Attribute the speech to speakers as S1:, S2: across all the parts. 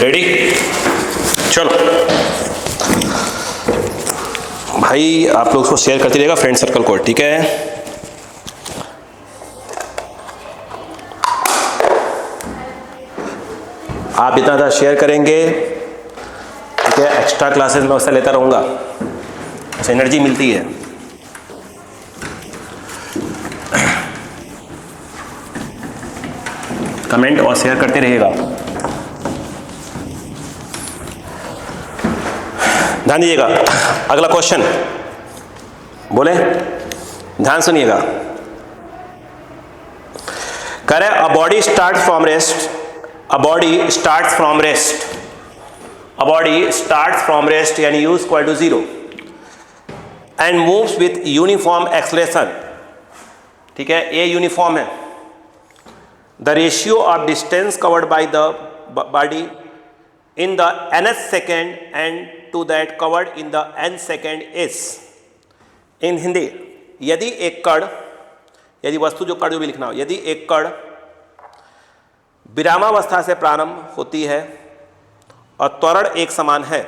S1: Ready? चलो भाई, आप लोग उसको शेयर करते रहिएगा फ्रेंड सर्कल को, ठीक है? आप इतना ज़्यादा शेयर करेंगे, ठीक है? एक्स्ट्रा क्लासेस में उससे लेता रहूँगा, उससे एनर्जी मिलती है। कमेंट और शेयर करते रहिएगा। ध्यान दीजिएगा, अगला क्वेश्चन बोले, ध्यान सुनिएगा। कह रहे a body start from rest, a body start from rest, a body start from rest यानी u equal to 0 and moves with uniform acceleration, ठीक है? ये यूनिफॉर्म है। The ratio of distance covered by the body in the nth second and to that covered in the nth second is, in Hindi, यदि एक कण, यदि वस्तु जो कण जो भी लिखना हो, यदि एक कण विरामावस्था से प्रारंभ होती है और त्वरण एक समान है,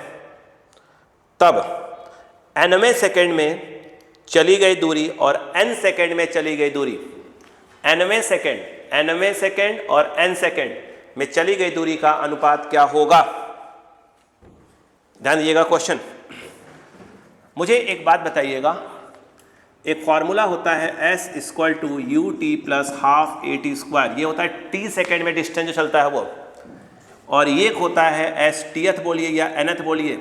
S1: तब nवें सेकंड में चली गई दूरी और n सेकंड में चली गई दूरी, nवें सेकंड और n सेकंड में चली गई दूरी का अनुपात क्या होगा? ध्यान दीजिएगा क्वेश्चन। मुझे एक बात बताइएगा, एक फॉर्मूला होता है s equal to u t plus half a t square, ये होता है t सेकेंड में डिस्टेंस जो चलता है वो, और ये होता है s टीथ बोलिए या nth बोलिए,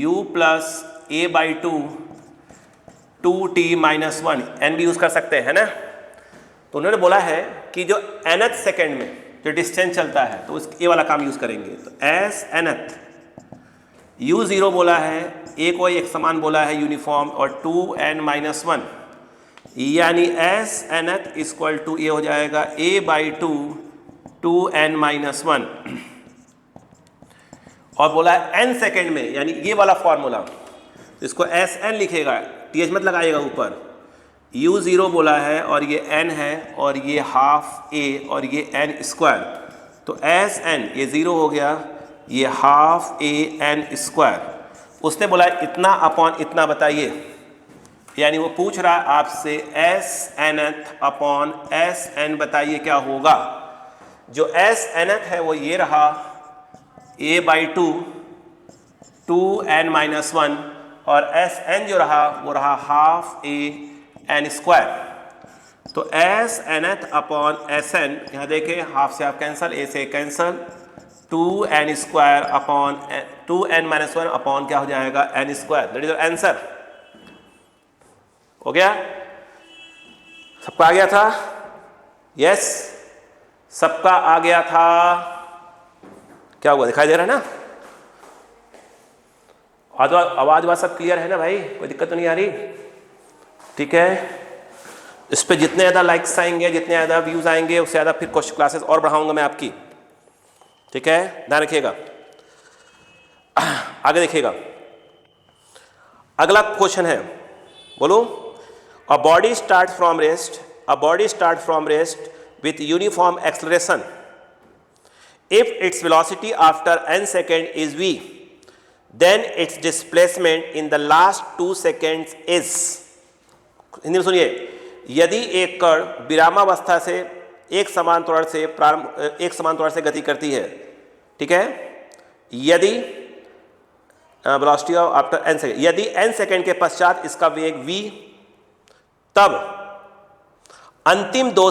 S1: u plus A by two T minus 1, n भी यूज़ कर सकते हैं ना। तो उन्होंने बोला है कि जो nth सेकेंड में जो डिस्टेंस चलता है तो उस ये वाला काम यूज़ करेंगे। तो s nth, u0 बोला है, a को एक समान बोला है यूनिफॉर्म, और 2n माइनस 1 यानी s nth इक्वल टू ये हो जाएगा a बाई 2n माइनस 1, और बोला है n सेकेंड में यानी ये वाला फॉर्मूला, इसको sn लिखेगा, th मत लगाइएगा ऊपर। u0 बोला है और ये n है और ये हाफ a और ये n स्क्वायर, तो sn ये 0 हो गया, ये हाफ a n स्क्वायर। उसने बोला इतना अपॉन इतना बताइए, यानी वो पूछ रहा है आपसे s nth upon s n बताइए क्या होगा। जो s nth है वो ये रहा a बाई 2n माइनस 1, और s n जो रहा वो रहा हाफ a n स्क्वायर। तो s nth upon s n, यहाँ देखें हाफ से हाफ कैंसल, a से cancel, 2n square upon 2n minus 1 upon क्या हो जाएगा n square. That is your answer. हो गया? सबका आ गया था? यस, सबका आ गया था। क्या हुआ, दिखाई दे रहा है ना? आवाज सब क्लियर है ना भाई? कोई दिक्कत तो नहीं आ रही? ठीक है, इस पे जितने ज़्यादा लाइक्स आएंगे, जितने ज़्यादा व्यूज़ आएंगे, उससे ज़्यादा फिर कुछ क्लासेस और बढ़ाऊंगा मैं आपकी, ठीक है? ध्यान रखिएगा। आगे देखिएगा, अगला क्वेश्चन है, बोलो। A body start from rest, a body start from rest with uniform acceleration if its velocity after n second is v, then its displacement in the last 2 seconds is. Hindi में सुनिए, यदि एक कण विरामावस्था से एक समान त्वरण से गति करती है, ठीक है, यदि velocity of after n second, यदि n सेकेंड के पश्चात इसका वेग v, तब अंतिम 2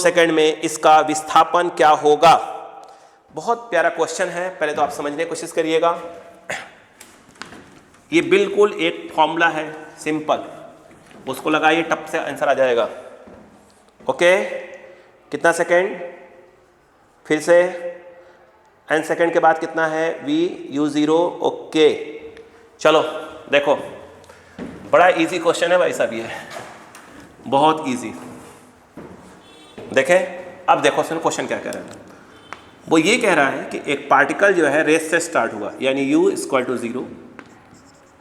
S1: सेकेंड में इसका विस्थापन क्या होगा? बहुत प्यारा क्वेश्चन है, पहले तो आप समझने की कोशिश करिएगा। ये बिल्कुल एक फॉर्मूला है, सिंपल, उसको लगाइए, टप से आंसर आ जाएगा। ओके, कितना सेकेंड? फिर से n सेकेंड के बाद कितना है? v u0। ओके, चलो देखो, बड़ा इजी क्वेश्चन है भाई साहब, ये बहुत इजी। देखें, अब देखो सुनो क्वेश्चन क्या कह रहा है। वो ये कह रहा है कि एक पार्टिकल जो है रेस से स्टार्ट हुआ, यानी u इक्वल टू 0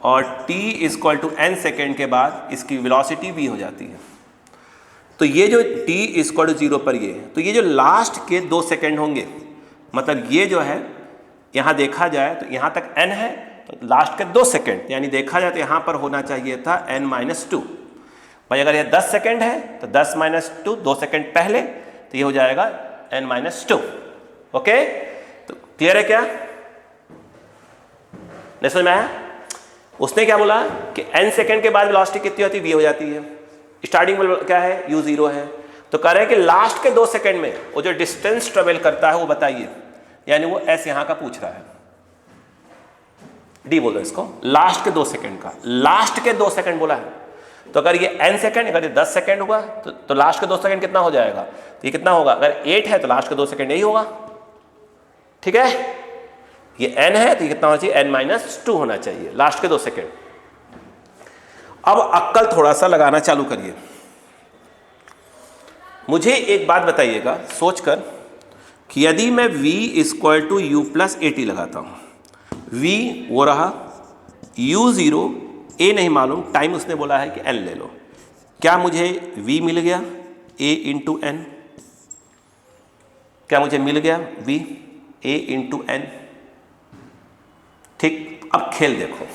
S1: और t equal to n second के बाद इसकी वेलोसिटी v हो जाती है। तो ये जो t इक्वल टू 0 पर ये, तो ये जो लास्ट के 2 सेकेंड होंगे मतलब ये जो है यहाँ देखा जाए तो यहाँ तक n है, तो लास्ट के 2 सेकेंड, यानी देखा जाए तो यहाँ पर होना चाहिए था n-2। भाई अगर ये 10 सेकेंड है तो 10-2 2 सेकेंड पहले, तो ये हो जाएगा n-2। ओके, तो क्लियर है क्या? नहीं समझ में आया? उसने क्या बोला कि n सेकेंड के बाद वेलोसिटी कितनी होती है? v हो जाती है। स्टार्टिंग में क्या है? u 0 है। तो कह रहे हैं कि लास्ट के 2 सेकेंड में वो जो डिस्टेंस ट्रेवल करता है वो बताइए, यानी वो s यहां का पूछ रहा है। d बोलो इसको, लास्ट के 2 सेकेंड का, लास्ट के 2 सेकेंड बोला है। तो अगर ये n सेकेंड, अगर ये 10 सेकेंड हुआ तो लास्ट के 2 सेकेंड कितना हो जाएगा? तो ये कितना होगा? अगर 8 है तो लास्ट के 2 सेकेंड यही होगा। ठीक है, ये n है तो ये कितना होना चाहिए? n-2 होना चाहिए लास्ट के 2 सेकेंड। अब अक्कल थोड़ा सा लगाना चालू करिए। मुझे एक बात बताइएगा सोचकर कि यदि मैं v = u+at लगाता हूं, v वो रहा, u0 a नहीं मालूम, टाइम उसने बोला है कि n ले लो, क्या मुझे v मिल गया a × n? क्या मुझे मिल गया v a × n? ठीक, अब खेल देखो,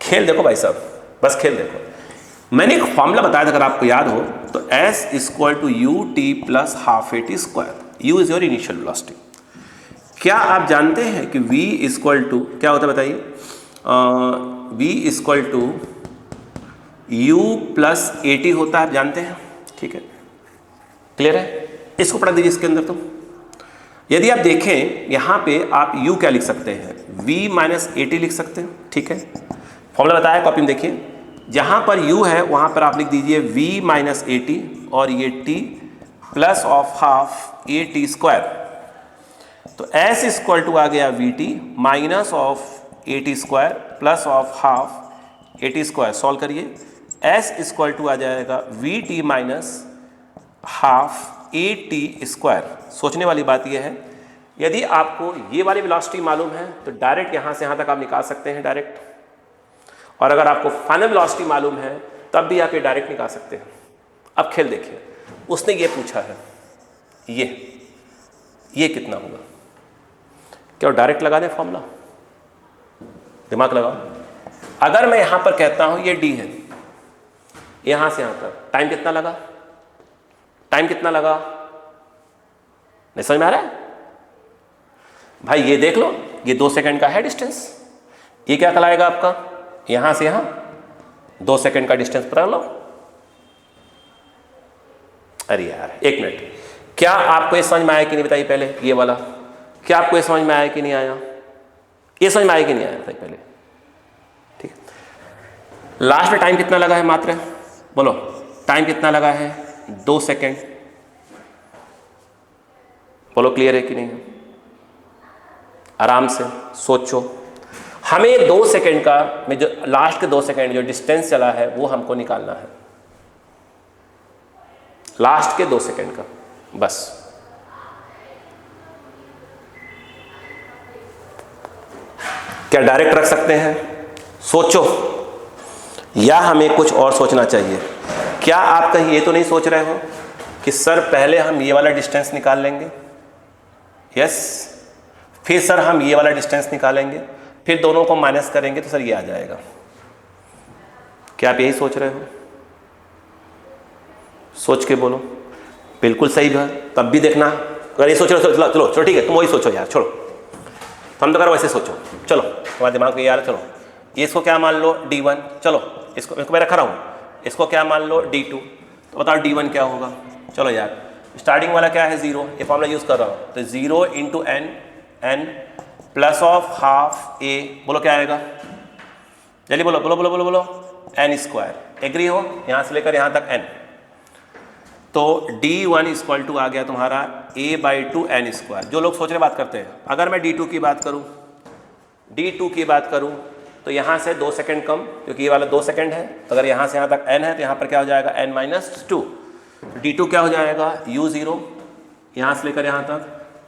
S1: खेल देखो भाई साहब, बस खेल देखो। मैंने एक फॉर्मूला बताया था, अगर आपको याद हो तो s = ut + ½ at²। u is your initial velocity. क्या आप जानते हैं कि v = क्या होता है बताइए? v = u + at होता है, आप जानते हैं। ठीक है, क्लियर है? इसको पढ़ा दीजिए इसके अंदर। तो यदि आप देखें यहाँ पे आप u क्या लिख सकते हैं? v - at लिख सकते हैं। ठीक है, फॉर्मूला बताया, कॉपी में देखिए, जहाँ पर u है वहाँ पर आप लिख दीजिए v - at और ये t +½ at²। तो s = आ गया vt -at² +½ at²। सॉल्व करिए, s = आ जाएगा vt -½ at²। सोचने वाली बात यह है, यदि आपको ये वाली वेलोसिटी मालूम है तो डायरेक्ट यहाँ से यहाँ तक आप निकाल सकते हैं डायरेक्ट, और अगर आपको फाइनल वेलोसिटी मालूम है तब भी आप ये डायरेक्ट निकाल सकते हैं। अब खेल देखिए, उसने ये पूछा है, ये कितना होगा? क्या डायरेक्ट लगा दें फॉर्मूला? दिमाग लगाओ। अगर मैं यहां पर कहता हूं ये d है, यहां से यहां तक टाइम कितना लगा? टाइम कितना लगा? नहीं समझ में आ रहा है भाई? ये देख लो, ये 2 सेकंड का है डिस्टेंस। ये क्या कहलाएगा आपका? यहां से यहां 2 सेकंड का डिस्टेंस पकड़ लो। अरे यार एक मिनट, क्या आपको ये समझ में आया कि नहीं बताइए पहले? ये वाला क्या आपको ये समझ में आया कि नहीं आया? ये समझ में आया कि नहीं आया बताइए पहले? ठीक है, लास्ट में टाइम कितना लगा है? मात्र बोलो, टाइम कितना लगा है? 2 सेकंड। बोलो क्लियर है कि नहीं? आराम से सोचो। हमें 2 सेकंड का में जो लास्ट के 2 सेकंड जो डिस्टेंस चला है वो हमको निकालना है, लास्ट के 2 सेकंड का बस। क्या डायरेक्ट रख सकते हैं? सोचो, या हमें कुछ और सोचना चाहिए? क्या आप कहीं ये तो नहीं सोच रहे हो कि सर पहले हम ये वाला डिस्टेंस निकाल लेंगे, यस, फिर सर हम ये वाला डिस्टेंस निकालेंगे, फिर दोनों को माइनस करेंगे तो सर ये आ जाएगा? क्या आप यही सोच रहे हो? सोच के बोलो। बिल्कुल सही है, तब भी देखना। अगर ये सोच रहे हो, चलो ठीक है, तुम वही सोचो यार, छोड़ो, हम तो करो वैसे सोचो। चलो तुम्हारे दिमाग में यार, चलो इसको क्या मान लो? d1। चलो इसको मैं रखा रहा हूँ, इसको क्या मान लो? d2। तो बताओ d1 क्या होगा? चलो यार, स्टार्टिंग वाला क्या है? 0। ये फॉर्मूला यूज़ कर रहा हूँ, तो 0 × n +½ a। बोलो क्या आएगा? जल्दी बोलो बोलो बोलो बोलो बोलो। n²। एग्री हो? यहाँ से लेकर यहाँ तक n। तो d1 = आ गया तुम्हारा a/2 n²। जो लोग सोच रहे बात करते हैं, अगर मैं d2 की बात करूं, तो यहाँ से 2 सेकंड कम, क्योंकि ये वाला 2 सेकंड है, तो अगर यहाँ से यहाँ तक n है तो यहाँ पर क्या हो जाएगा? n-2। d2 क्या हो जाएगा? u0, यहाँ से लेकर यहाँ तक।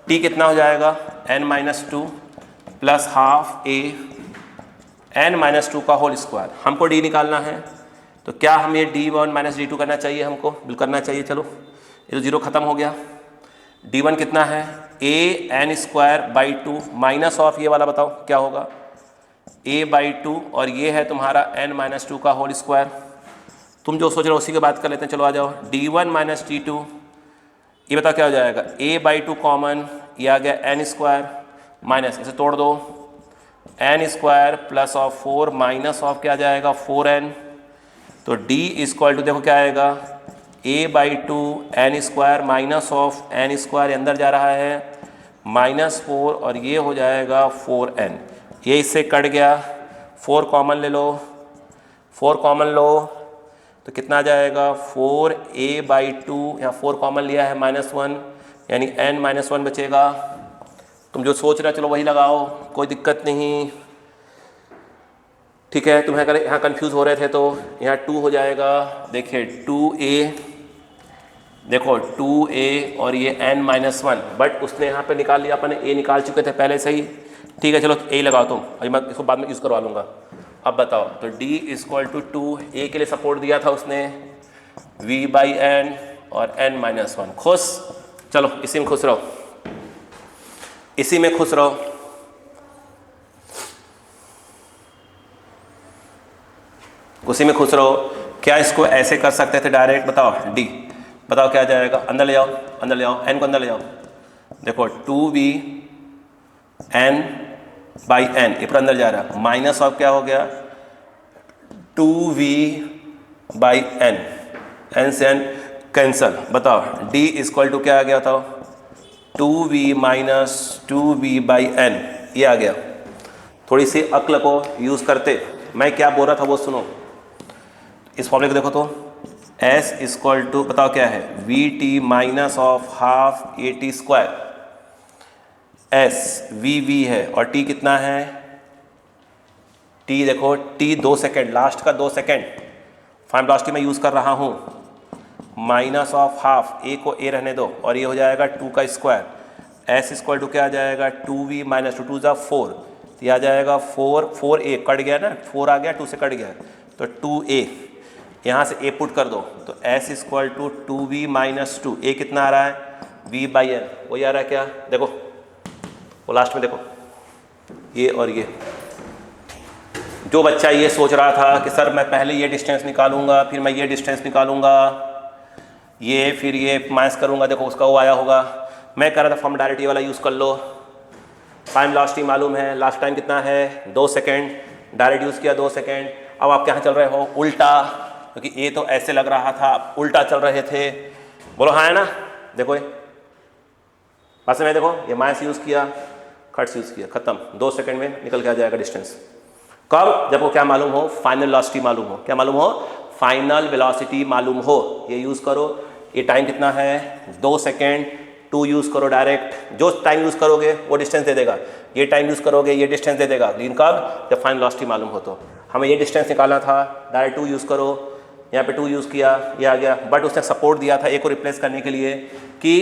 S1: t कितना हो जाएगा? n-2 +½ a n-2 का होल स्क्वायर। हमको d निकालना है, तो क्या हम ये d1 - d2 करना चाहिए? हमको बिल्कुल करना चाहिए। चलो ये तो 0 खत्म हो गया। d1 कितना है? A N square by 2 minus of ये वाला बताओ क्या होगा, a बाई 2 और ये है तुम्हारा n माइनस 2 का होल स्क्वायर। तुम जो सोच रहे हो उसी की बात कर लेते हैं, चलो आ जाओ। d1 माइनस d2, ये बताओ क्या हो जाएगा, a बाई 2 कॉमन, ये आ गया n स्क्वायर माइनस, इसे तोड़ दो, n square plus of 4 minus of क्या आ जाएगा 4n। तो d इक्वल टू देखो क्या आएगा, a by 2 n square minus of n square अंदर जा रहा है -4 और ये हो जाएगा 4n। ये इससे कट गया, 4 कॉमन ले लो, 4 कॉमन लो तो कितना आ जाएगा 4a बाई 2, यहाँ 4 कॉमन लिया है -1 यानी n माइनस 1 बचेगा। तुम जो सोच रहे हो चलो वही लगाओ, कोई दिक्कत नहीं, ठीक है। तुम्हें अगर यहाँ कंफ्यूज हो रहे थे तो यहाँ 2 हो जाएगा, देखिए 2a, देखो 2a और ये n माइनस 1, बट उसने यहाँ पे निकाल लिया, अपन a निकाल चुके थे पहले से ही, ठीक है। चलो a लगाओ तुम, अभी मैं इसको बाद में यूज़ करवा लूँगा। अब बताओ, तो d इक्वल टू 2, a के लिए सपोर्ट दिया था उसने v बाई n और n माइनस 1। खुश, चलो इसी में खुश रहो, इसी में खुश रहो। उसी में खुश रहो। क्या इसको ऐसे कर सकते थे डायरेक्ट, बताओ d, बताओ क्या जाएगा, अंदर ले जाओ, अंदर ले जाओ, n को अंदर ले जाओ, देखो 2v n बाई n, ये पर अंदर जा रहा है, माइनस ऑफ क्या हो गया 2v बाई n, n से n कैंसल। बताओ d इक्वल टू क्या आ गया, बताओ 2v minus 2v by n, ये आ गया। थोड़ी सी अक्ल को यूज़ करते, मैं क्या बोल रहा था वो सुनो। इस फॉर्मूले को देखो तो s इक्वल टू बताओ क्या है, v t minus of half a t square, s v v है और t कितना है, t देखो t 2 सेकेंड, लास्ट का 2 सेकेंड फाइनल वेलोसिटी में यूज़ कर रहा हूँ, माइनस ऑफ हाफ, a को a रहने दो और ये हो जाएगा 2 का स्क्वायर, s इक्वल टू क्या आ जाएगा 2v माइनस 2 2 4, तो ये आ जाएगा 4a कट गया ना, 4 आ गया 2 से कट गया तो 2a, यहाँ से a पुट कर दो तो s equal to 2v minus 2, a कितना आ रहा है v बाई n, वही आ रहा है क्या, देखो वो लास्ट में देखो ये और ये। जो बच्चा ये सोच रहा था कि सर मैं पहले ये डिस्टेंस निकालूंगा फिर मैं ये डिस्टेंस निकालूंगा, ये फिर ये माइनस करूंगा, देखो उसका वो आया होगा। मैं कह रहा था फॉर्म डायरेक्ट ये वाला यूज़ कर लो, टाइम वेलोसिटी मालूम है, लास्ट टाइम कितना है 2 सेकेंड, डायरेक्ट यूज़ किया 2 सेकेंड। अब आप कहाँ चल रहे हो, उल्टा, क्योंकि ये तो ऐसे लग रहा था, उल्टा चल रहे थे, बोलो हाँ है ना। देखो ये पास में देखो, ये माइनस यूज़ किया, खट्स यूज़ किया, खत्म, 2 सेकेंड में निकल के आ जाएगा डिस्टेंस। कब, जब वो क्या मालूम हो, फाइनल वेलोसिटी मालूम हो, क्या मालूम हो, फाइनल वेलोसिटी मालूम हो, ये यूज़ करो। ये टाइम कितना है 2 सेकेंड, 2 यूज़ करो डायरेक्ट, जो टाइम यूज़ करोगे वो डिस्टेंस दे देगा, ये टाइम यूज़ करोगे ये डिस्टेंस दे देगा, लेकिन कब, जब फाइनल वेलोसिटी मालूम हो। तो हमें ये डिस्टेंस निकालना था, डायरेक्ट 2 यूज़ करो, यहाँ पे 2 यूज़ किया, ये आ गया, बट उसने सपोर्ट दिया था a को रिप्लेस करने के लिए कि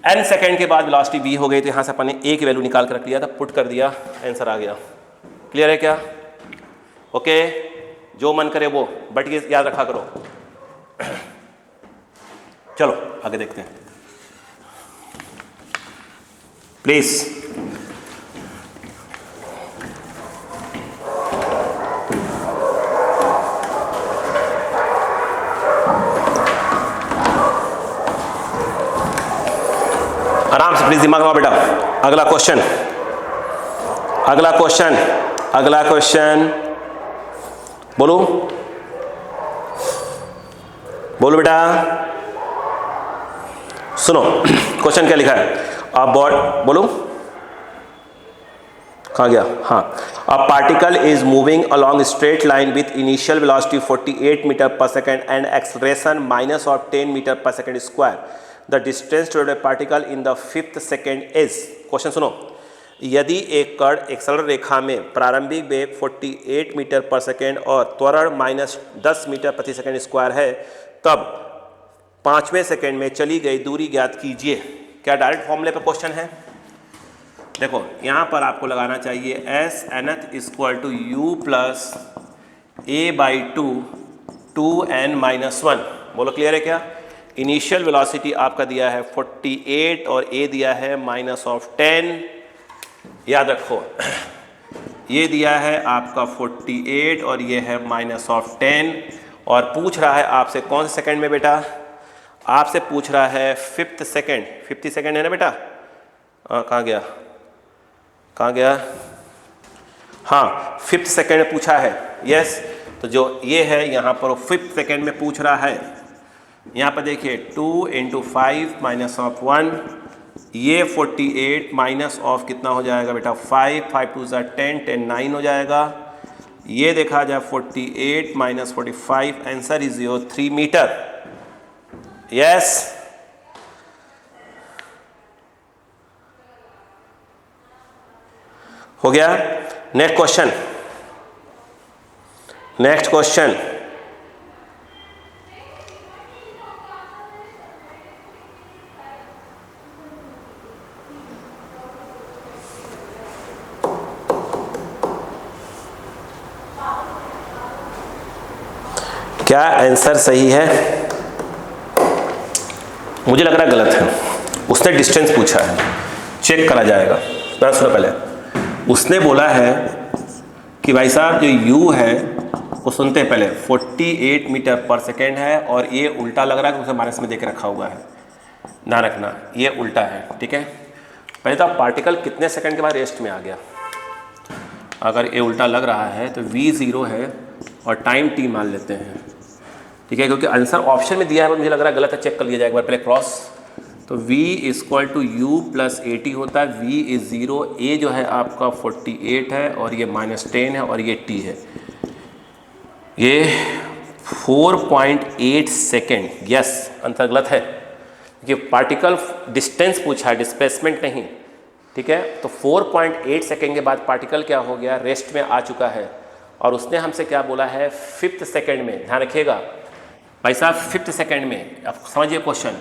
S1: n सेकेंड के बाद वेलोसिटी v हो गई, तो यहाँ से अपन ने a की वैल्यू निकाल कर रख लिया था, पुट कर दिया, आंसर आ गया। क्लियर है क्या, ओके, जो मन करे वो, बट ये याद रखा करो। चलो आगे देखते हैं प्लीज। आराम से प्लीज दिमाग लगाओ बेटा। अगला क्वेश्चन, अगला क्वेश्चन, अगला क्वेश्चन, बोलो बोलो बेटा, सुनो क्वेश्चन क्या लिखा है। अब बोलो कहाँ गया, हाँ। A particle is moving along straight line with initial velocity 48 metre per second and acceleration minus of 10 metre per second square. The distance to the particle in the 5th second is. Question सुनो, यदि एक कण एक सरल रेखा में प्रारंभिक वेग 48 metre per second और त्वरण -10 मीटर प्रति सेकेंड स्क्वायर है, तब 5वें सेकेंड में चली गई दूरी ज्ञात कीजिए। क्या डायरेक्ट फॉर्मूले पर क्वेश्चन है। देखो यहाँ पर आपको लगाना चाहिए s nth equal to u plus a by 2 2n minus 1। बोलो क्लियर है क्या। इनिशियल वेलोसिटी आपका दिया है 48 और ए दिया है -10। याद रखो ये दिया है आपका 48 और ये है -10 और पूछ रहा है आपसे कौन से सेकंड में बेटा? आपसे पूछ रहा है 5th सेकंड। 50 सेकंड है ना बेटा? कहाँ गया, कहाँ गया? हाँ 5th सेकंड में पूछा है। यस, तो जो ये है यहाँ पर वो 5th सेकंड में पूछ रहा है। यहाँ पर देखिए 2 × 5 -1, ये 48 माइनस ऑफ कितना हो जाएगा बेटा? 5, 5 2 10, 10 9 हो जाएगा। ये देखा जाए 48 - 45, answer is your 3 metre. Yes, हो गया। Next question, next question. क्या आंसर सही है? मुझे लग रहा है गलत है। उसने डिस्टेंस पूछा है, चेक करा जाएगा। सुनो पहले, उसने बोला है कि भाई साहब जो u है वो सुनते हैं पहले 48 मीटर पर सेकेंड है और ये उल्टा लग रहा है, उसे माइनस में देके रखा हुआ है, ध्यान रखना ये उल्टा है। ठीक है, पहले तो पार्टिकल कितने सेकंड के बाद रेस्ट में आ गया? अगर ये उल्टा लग रहा है तो v 0 है और टाइम t मान लेते हैं। ठीक है, क्योंकि आंसर ऑप्शन में दिया है, मुझे लग रहा है गलत है, चेक कर लिया जाए एक बार पहले क्रॉस। तो v = u + 80 होता है, v = 0, a जो है आपका 48 है और ये -10 है और ये t है, ये 4.8 सेकेंड। यस, आंसर गलत है क्योंकि पार्टिकल डिस्टेंस पूछा है, डिस्प्लेसमेंट नहीं। ठीक है, तो 4.8 सेकेंड के बाद पार्टिकल क्या हो गया? रेस्ट में आ चुका है। और उसने हमसे क्या बोला है? 5th सेकेंड में। ध्यान रखिएगा भाई साहब, 5th सेकेंड में। अब समझिए क्वेश्चन।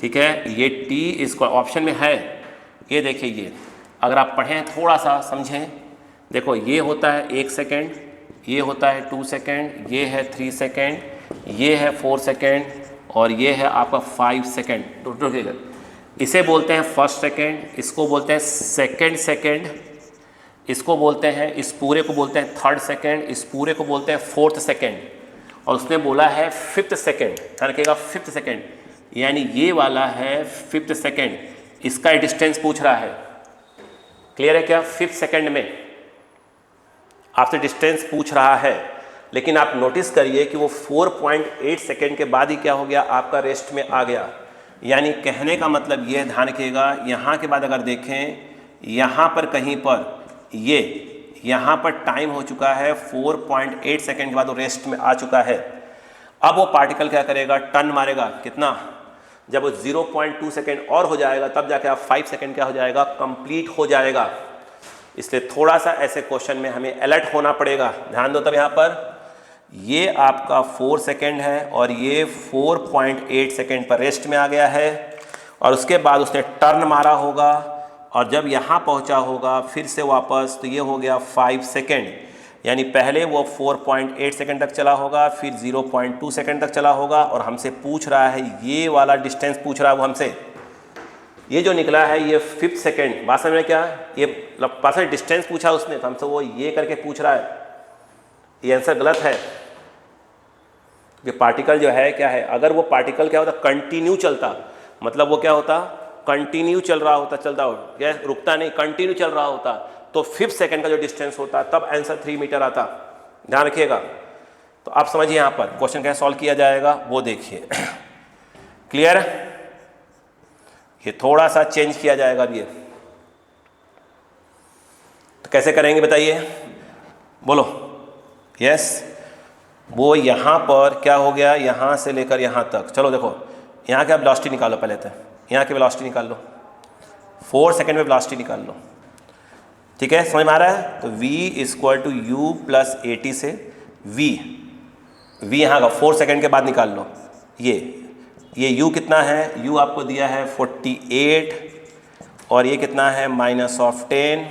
S1: ठीक है, ये t इसको ऑप्शन में है, ये देखिए, ये अगर आप पढ़ें थोड़ा सा समझें, देखो ये होता है 1 सेकेंड, ये होता है 2 सेकेंड, ये है 3 सेकेंड, ये है 4 सेकेंड और ये है आपका 5 सेकेंड। टोटल इसे बोलते हैं फर्स्ट सेकेंड, इसको बोलते हैं सेकेंड सेकेंड, इसको बोलते हैं, इस पूरे को बोलते हैं थर्ड सेकेंड, इस पूरे को बोलते हैं 4th सेकेंड। और उसने बोला है 5th सेकेंड। ध्यान रखिएगा 5th सेकेंड, यानी ये वाला है 5th सेकेंड, इसका डिस्टेंस पूछ रहा है। क्लियर है क्या? 5th सेकेंड में आपसे डिस्टेंस पूछ रहा है, लेकिन आप नोटिस करिए कि वो 4.8 सेकेंड के बाद ही क्या हो गया? आपका रेस्ट में आ गया। यानी कहने का मतलब ये, ध्यान रखिएगा, यहाँ के बाद अगर देखें, यहाँ पर कहीं पर ये यहाँ पर टाइम हो चुका है 4.8 सेकेंड के बाद वो रेस्ट में आ चुका है। अब वो पार्टिकल क्या करेगा? टर्न मारेगा। कितना? जब वो 0.2 सेकेंड और हो जाएगा तब जाके आप 5 सेकेंड क्या हो जाएगा? कंप्लीट हो जाएगा। इसलिए थोड़ा सा ऐसे क्वेश्चन में हमें अलर्ट होना पड़ेगा। ध्यान दो तब यहाँ पर ये आपका 4 सेकेंड है और ये 4.8 सेकेंड पर रेस्ट में आ गया है और उसके बाद उसने टर्न मारा होगा और जब यहाँ पहुँचा होगा फिर से वापस, तो ये हो गया 5 सेकेंड। यानी पहले वो 4.8 सेकेंड तक चला होगा, फिर 0.2 सेकेंड तक चला होगा और हमसे पूछ रहा है, ये वाला डिस्टेंस पूछ रहा है वो हमसे। ये जो निकला है ये 5th सेकेंड। बात समझ में क्या? ये पास में डिस्टेंस पूछा उसने, तो हमसे वो ये करके पूछ रहा है। ये आंसर गलत है। ये पार्टिकल जो है क्या है? अगर वो पार्टिकल क्या होता? कंटिन्यू चलता, मतलब वो क्या होता? कंटिन्यू चल रहा होता, चलता हो, क्या रुकता नहीं, कंटिन्यू चल रहा होता, तो 5th सेकेंड का जो डिस्टेंस होता तब आंसर 3 मीटर आता। ध्यान रखिएगा। तो आप समझिए यहाँ पर क्वेश्चन कैसे सॉल्व किया जाएगा वो देखिए। क्लियर? ये थोड़ा सा चेंज किया जाएगा अब ये, तो कैसे करेंगे बताइए? बोलो। यस, वो यहाँ पर क्या हो गया? यहाँ से लेकर यहाँ तक, चलो देखो यहाँ के आप वेलोसिटी निकालो, पहले तो यहाँ की वेलोसिटी निकाल लो, 4 सेकेंड में वेलोसिटी निकाल लो। ठीक है, समझ में आ रहा है? तो v = u + 80 से v यहाँ का 4 सेकेंड के बाद निकाल लो। ये u कितना है? u आपको दिया है 48 और ये कितना है? -10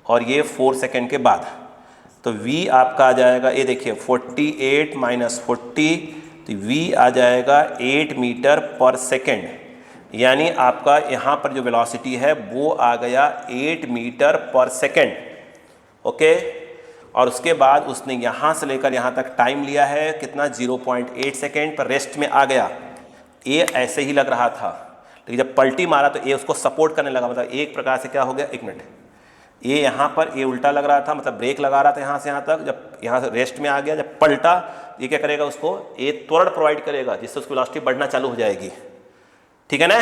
S1: और ये 4 सेकेंड के बाद, तो v आपका आ जाएगा, ये देखिए 48 - 40, तो v आ जाएगा 8 मीटर पर सेकेंड, यानी आपका यहाँ पर जो वेलोसिटी है वो आ गया 8 मीटर पर सेकेंड। ओके, और उसके बाद उसने यहाँ से लेकर यहाँ तक टाइम लिया है कितना, 0.8 सेकेंड पर रेस्ट में आ गया। ये ऐसे ही लग रहा था, लेकिन जब पलटी मारा तो ये उसको सपोर्ट करने लगा, मतलब एक प्रकार से क्या हो गया, एक मिनट, ये यहाँ पर ये उल्टा लग रहा था, मतलब ब्रेक लगा रहा था यहाँ से यहाँ तक, जब यहाँ से रेस्ट में आ गया, जब पलटा ये क्या करेगा, उसको ये त्वरण प्रोवाइड करेगा जिससे उसकी वेलोसिटी बढ़ना चालू हो जाएगी। ठीक है ना,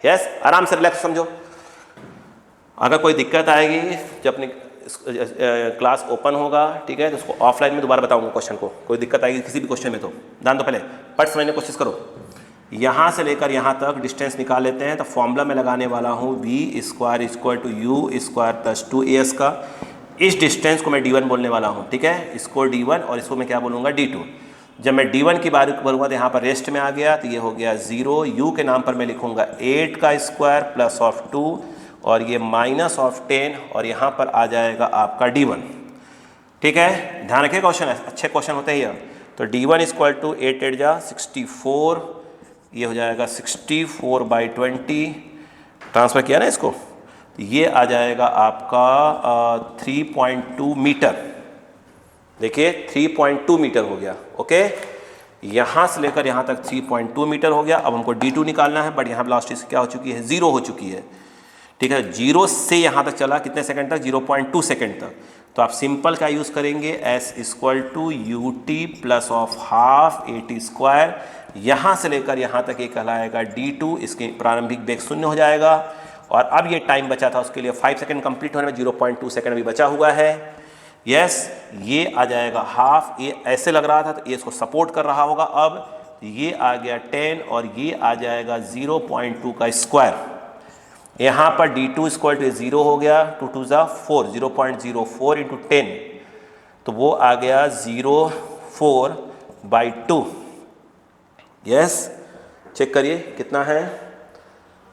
S1: यस, आराम से रिलैक्स समझो। अगर कोई दिक्कत आएगी जब अपनी क्लास ओपन होगा, ठीक है, तो उसको ऑफलाइन में दोबारा बताऊंगा क्वेश्चन को, कोई दिक्कत आएगी किसी भी क्वेश्चन में तो ध्यान दो, पहले पढ़ समझने की कोशिश करो। यहाँ से लेकर यहाँ तक डिस्टेंस निकाल लेते हैं, तो फॉर्मूला में लगाने वाला हूँ v square equal to u square plus 2as का। इस डिस्टेंस को मैं d1 बोलने वाला हूँ, ठीक है, इसको d1 और इसको मैं क्या बोलूँगा, d2। जब मैं d1 की बात बोलूँगा तो यहाँ पर रेस्ट में आ गया, तो ये हो गया 0, u के नाम पर मैं लिखूँगा 8 का स्क्वायर प्लस ऑफ 2 और ये माइनस ऑफ 10 और यहाँ पर आ जाएगा आपका d1। ठीक है, ध्यान रखिए, क्वेश्चन अच्छे क्वेश्चन होते हैं ये। तो d1 इक्वल टू 8 8 जा 64, ये हो जाएगा 64/20, ट्रांसफ़र किया ना इसको, तो ये आ जाएगा आपका 3.2 मीटर। देखिए 3.2 मीटर हो गया। ओके, यहाँ से लेकर यहाँ तक 3.2 मीटर हो गया। अब हमको d2 निकालना है, बट यहाँ वेलोसिटी क्या हो चुकी है, 0 हो चुकी है। ठीक है, 0 से यहाँ तक चला कितने सेकंड तक, 0.2 सेकंड तक। तो आप सिंपल का यूज़ करेंगे, s equal to u t plus of half a t square. यहाँ से लेकर यहाँ तक ये कहलाएगा d2, इसकी प्रारंभिक वेग 0 हो जाएगा। और अब ये टाइम बचा था उसके लिए 5 सेकंड कंप्लीट होने में, 0.2 सेकंड अभी बचा हुआ है। यस, ये आ जाएगा हाफ, ये ऐसे लग रहा था तो ये इसको सपोर्ट कर रहा होगा। अब ये आ गया 10 और ये आ जाएगा 0.2 का स्क्वायर। यहाँ पर d2 इक्वल टू 0 हो गया, 2 2 ज़ा 4, 0.04 इंटू 10, तो वो आ गया 0.4/2। यस, चेक करिए कितना है,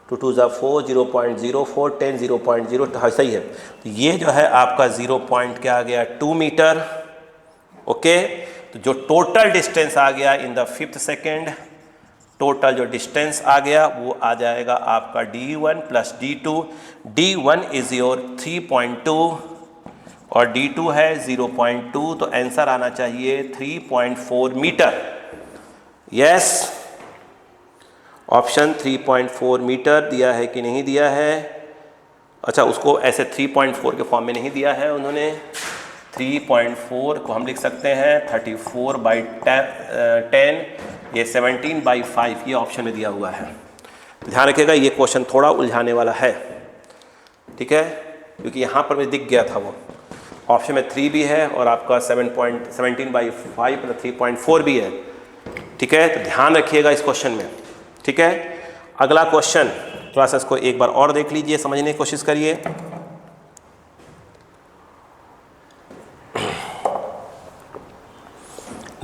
S1: 2 2 ज़ा 4, 0.04, 10, 0.0, तो सही है। तो ये जो है आपका 0. क्या आ गया, 2 मीटर। ओके, तो जो टोटल डिस्टेंस आ गया इन द 5th सेकेंड, टोटल जो डिस्टेंस आ गया वो आ जाएगा आपका d1 plus d2। d1 is your 3.2 और d2 है 0.2, तो आंसर आना चाहिए 3.4 मीटर। यस, ऑप्शन 3.4 मीटर दिया है कि नहीं दिया है? अच्छा, उसको ऐसे 3.4 के फॉर्म में नहीं दिया है उन्होंने। 3.4 को हम लिख सकते हैं 34/10, ये 17/5, ये ऑप्शन में दिया हुआ है। ध्यान रखिएगा, ये क्वेश्चन थोड़ा उलझाने वाला है, ठीक है, क्योंकि यहाँ पर भी दिख गया था वो। ऑप्शन में 3 भी है और आपका 17/5 मतलब 3.4 भी है। ठीक है, तो ध्यान रखिएगा इस क्वेश्चन में। ठीक है, अगला क्वेश्चन थोड़ा सा इसको एक बार और देख लीजिए, समझने की कोशिश करिए।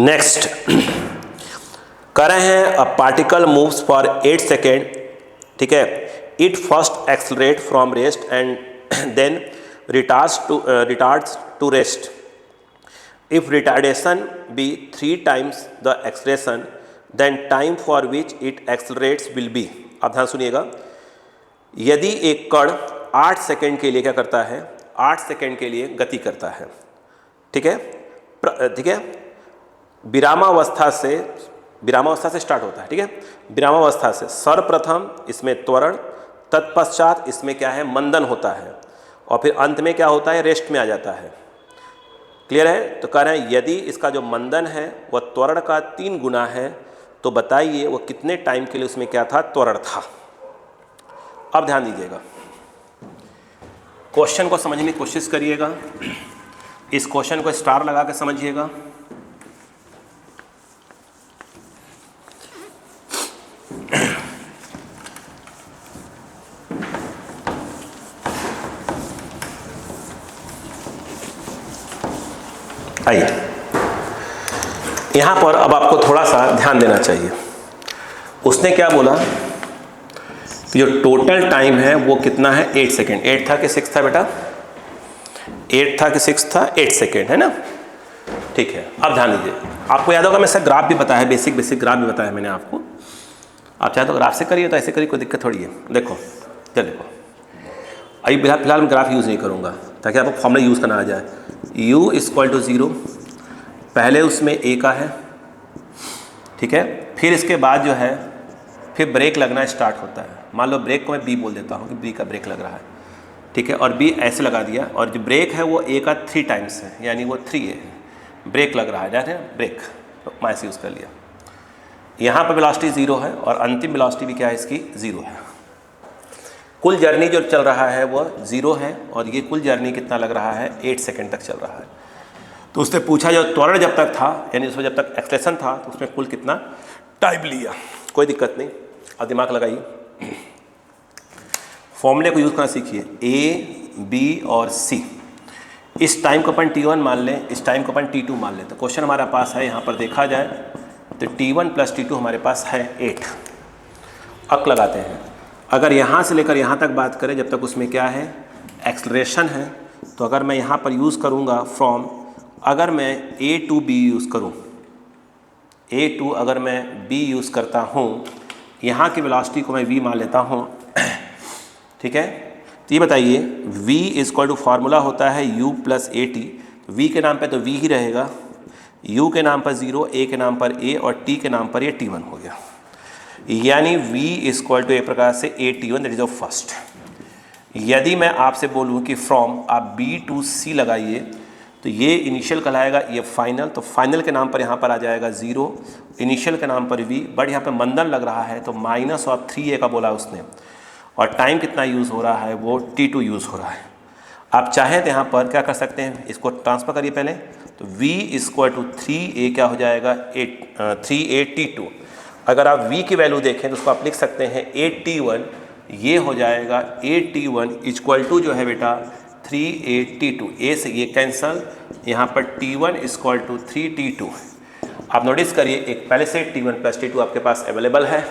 S1: नेक्स्ट कह रहे हैं a particle moves for 8 second. ठीक है, it first accelerate from rest and then retards to rest. If retardation be 3 times the acceleration, then time for which it accelerates will be. आप ध्यान सुनिएगा, यदि एक कण 8 सेकेंड के लिए क्या करता है, 8 सेकेंड के लिए गति करता है, ठीक है, ठीक है, विरामावस्था से स्टार्ट होता है। ठीक है, विरामावस्था से सर्वप्रथम इसमें त्वरण, तत्पश्चात इसमें क्या है, मंदन होता है, और फिर अंत में क्या होता है, रेस्ट में आ जाता है। क्लियर है? तो कह रहे हैं यदि इसका जो मंदन है वह त्वरण का 3 गुना है, तो बताइए वो कितने टाइम के लिए उसमें क्या था, त्वरण था। अब ध्यान दीजिएगा, क्वेश्चन को समझने की कोशिश करिएगा। इस क्वेश्चन को स्टार लगा के समझिएगा। आइए, यहाँ पर अब आपको थोड़ा सा ध्यान देना चाहिए। उसने क्या बोला, जो टोटल टाइम है वो कितना है, 8 सेकेंड। 8 था कि 6 था बेटा? 8 था कि 6 था? 8 सेकेंड है ना। ठीक है, अब ध्यान दीजिए, आपको याद होगा मैं इसका ग्राफ भी बताया है, बेसिक ग्राफ भी बताया मैंने आपको। आप चाहे तो ग्राफ से करिए, तो ऐसे करिए, कोई दिक्कत थोड़ी है। देखो क्या, देखो अभी फिलहाल मैं ग्राफ यूज़ नहीं करूँगा ताकि आपको फॉर्मूला यूज़ करना आ जाए। u इक्वल टू 0, पहले उसमें a का है, ठीक है, फिर इसके बाद जो है फिर ब्रेक लगना स्टार्ट होता है। मान लो ब्रेक को मैं b बोल देता हूँ कि b का ब्रेक लग रहा है, ठीक है, और b ऐसे लगा दिया, और जो ब्रेक है वो a का 3 टाइम्स है, यानी वो 3a है, ब्रेक लग रहा है, जाते हैं ब्रेक, तो माइनस यूज़ कर लिया। यहाँ पर वेलोसिटी 0 है और अंतिम वेलोसिटी भी क्या है इसकी 0 है। कुल जर्नी जो चल रहा है वो 0 है, और ये कुल जर्नी कितना लग रहा है 8 सेकेंड तक चल रहा है। तो उसने पूछा जो त्वरण जब तक था, यानी उसमें जब तक एक्सलेशन था, तो उसमें कुल कितना टाइम लिया। कोई दिक्कत नहीं, अब दिमाग लगाइए, फॉर्मूले को यूज़ करना सीखिए। a, b और c, इस टाइम को अपन t1 मान लें, इस टाइम को अपन t2 मान लें। तो क्वेश्चन हमारे पास है, यहाँ पर देखा जाए तो t1 प्लस t2 हमारे पास है 8। अक लगाते हैं, अगर यहाँ से लेकर यहाँ तक बात करें, जब तक उसमें क्या है एक्सलरेशन है, तो अगर मैं यहाँ पर यूज़ करूँगा फ्रॉम, अगर मैं a टू b यूज़ करूँ, a टू अगर मैं b यूज़ करता हूँ, यहाँ की वेलोसिटी को मैं v मान लेता हूँ, ठीक है। तो ये बताइए v इक्वल टू फार्मूला होता है u plus A T, v के नाम पे तो v ही रहेगा, u के नाम पर 0, a के नाम पर a और t के नाम पर ये t1 हो गया, यानी v इक्वल टू एक प्रकार से a_t1, that is of first. यदि मैं आपसे बोलूँ कि फ्रॉम आप b टू c लगाइए, तो ये इनिशियल कहलाएगा, ये फाइनल, तो फाइनल के नाम पर यहाँ पर आ जाएगा 0, इनिशियल के नाम पर v, बट यहाँ पे मंदन लग रहा है तो माइनस और 3a का बोला उसने, और टाइम कितना यूज़ हो रहा है वो t2 यूज़ हो रहा है। आप चाहें तो यहाँ पर क्या कर सकते हैं, इसको ट्रांसफर करिए पहले, तो v इक्वल टू 3a क्या हो जाएगा 3a_t2। अगर आप v की वैल्यू देखें तो उसको आप लिख सकते हैं 8t1, ये हो जाएगा 8t1 इक्वल टू जो है बेटा 3a_t2, a से ये कैंसल, यहाँ पर t1 इक्वल टू 3t2। आप नोटिस करिए एक पहले से t1 प्लस t2 आपके पास अवेलेबल है,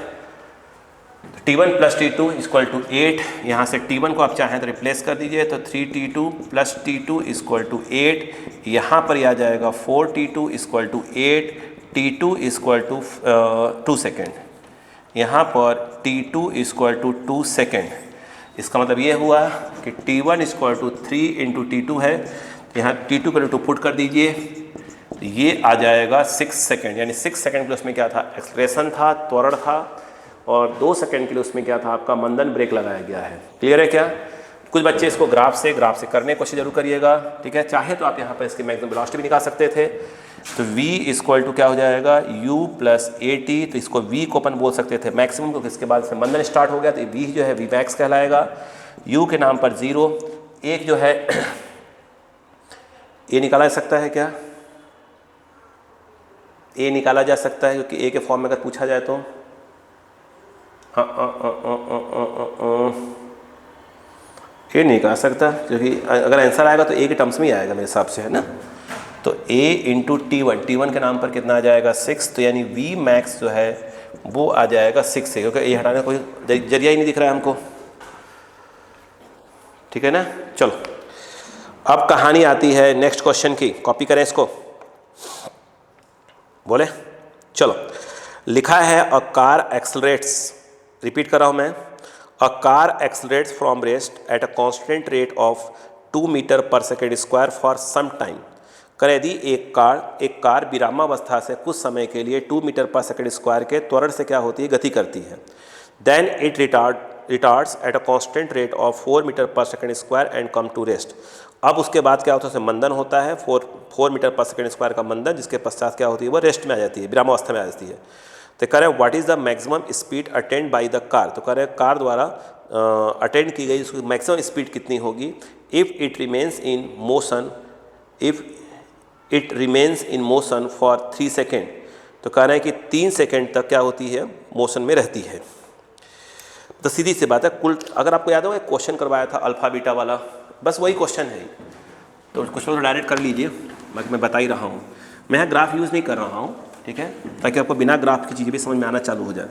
S1: t1 plus t2 equal to 8, यहाँ से t1 को आप चाहें तो रिप्लेस कर दीजिए, तो 3t2 plus t2 equal to 8, यहाँ पर आ जाएगा 4t2 equal to 8, t2 equal to 2 second, यहाँ पर t2 इक्वल टू 2 सेकेंड। इसका मतलब ये हुआ कि t1 equal to 3 into t2 है, यहाँ t2 को टू पुट कर दीजिए, ये आ जाएगा 6 सेकेंड, यानी 6 सेकेंड के लिए उसमें क्या था एक्सलेशन था, त्वरण था, और 2 सेकेंड के लिए उसमें क्या था आपका मंदन ब्रेक लगाया गया है। क्लियर है क्या? कुछ बच्चे इसको ग्राफ से करने की कोशिश जरूर करिएगा, ठीक है। चाहे तो आप यहाँ पर इसकी मैक्सिमम वेलोसिटी भी निकाल सकते थे, तो v इक्वल टू क्या हो जाएगा u प्लस ए टी, तो इसको v को अपन बोल सकते थे मैक्सिमम, क्योंकि इसके बाद से मंदन स्टार्ट हो गया, तो v जो है v मैक्स कहलाएगा, u के नाम पर 0, एक जो है a निकाला जा सकता है क्या, a निकाला जा सकता है, क्योंकि a के फॉर्म में अगर पूछा जाए तो ये नहीं कह सकता, क्योंकि अगर आंसर आएगा तो a के टर्म्स में ही आएगा मेरे हिसाब से, है ना। तो a इंटू t1 के नाम पर कितना आ जाएगा 6, तो यानी v मैक्स जो है वो आ जाएगा 6 से, क्योंकि a हटाने का कोई जरिया ही नहीं दिख रहा है हमको, ठीक है ना। चलो अब कहानी आती है नेक्स्ट क्वेश्चन की, कॉपी करें इसको, बोले चलो। लिखा है अ कार एक्सलरेट्स, रिपीट कर रहा हूँ मैं, a car accelerates from rest at a constant rate of 2 metre per second square for some time. कर यदि एक कार विरामावस्था से कुछ समय के लिए 2 मीटर पर सेकेंड स्क्वायर के त्वरण से क्या होती है, गति करती है, then it retards at a constant rate of 4 metre per second square and come to rest. अब उसके बाद क्या होता है, मंदन होता है 4 मीटर पर सेकेंड स्क्वायर का मंदन, जिसके पश्चात क्या होती है वो रेस्ट में आ जाती है, विरामावस्था में आ जाती है। तो कह रहे हैं what is the maximum speed attend by the car, तो कह रहे हैं कार द्वारा अटेंड की गई उसकी मैक्सिमम स्पीड कितनी होगी, if it remains in motion for 3 second. तो कह रहे हैं कि 3 सेकेंड तक क्या होती है, मोशन में रहती है। तो सीधी सी बात है, कुल अगर आपको याद होगा क्वेश्चन करवाया था अल्फा बीटा वाला, बस वही क्वेश्चन है, तो कुछ लोग डायरेक्ट कर लीजिए, बाकी मैं बता ही रहा हूँ, मैं यहाँ ग्राफ यूज़ नहीं कर रहा हूँ, ठीक है, ताकि आपको बिना ग्राफ की चीज़ें भी समझ में आना चालू हो जाए।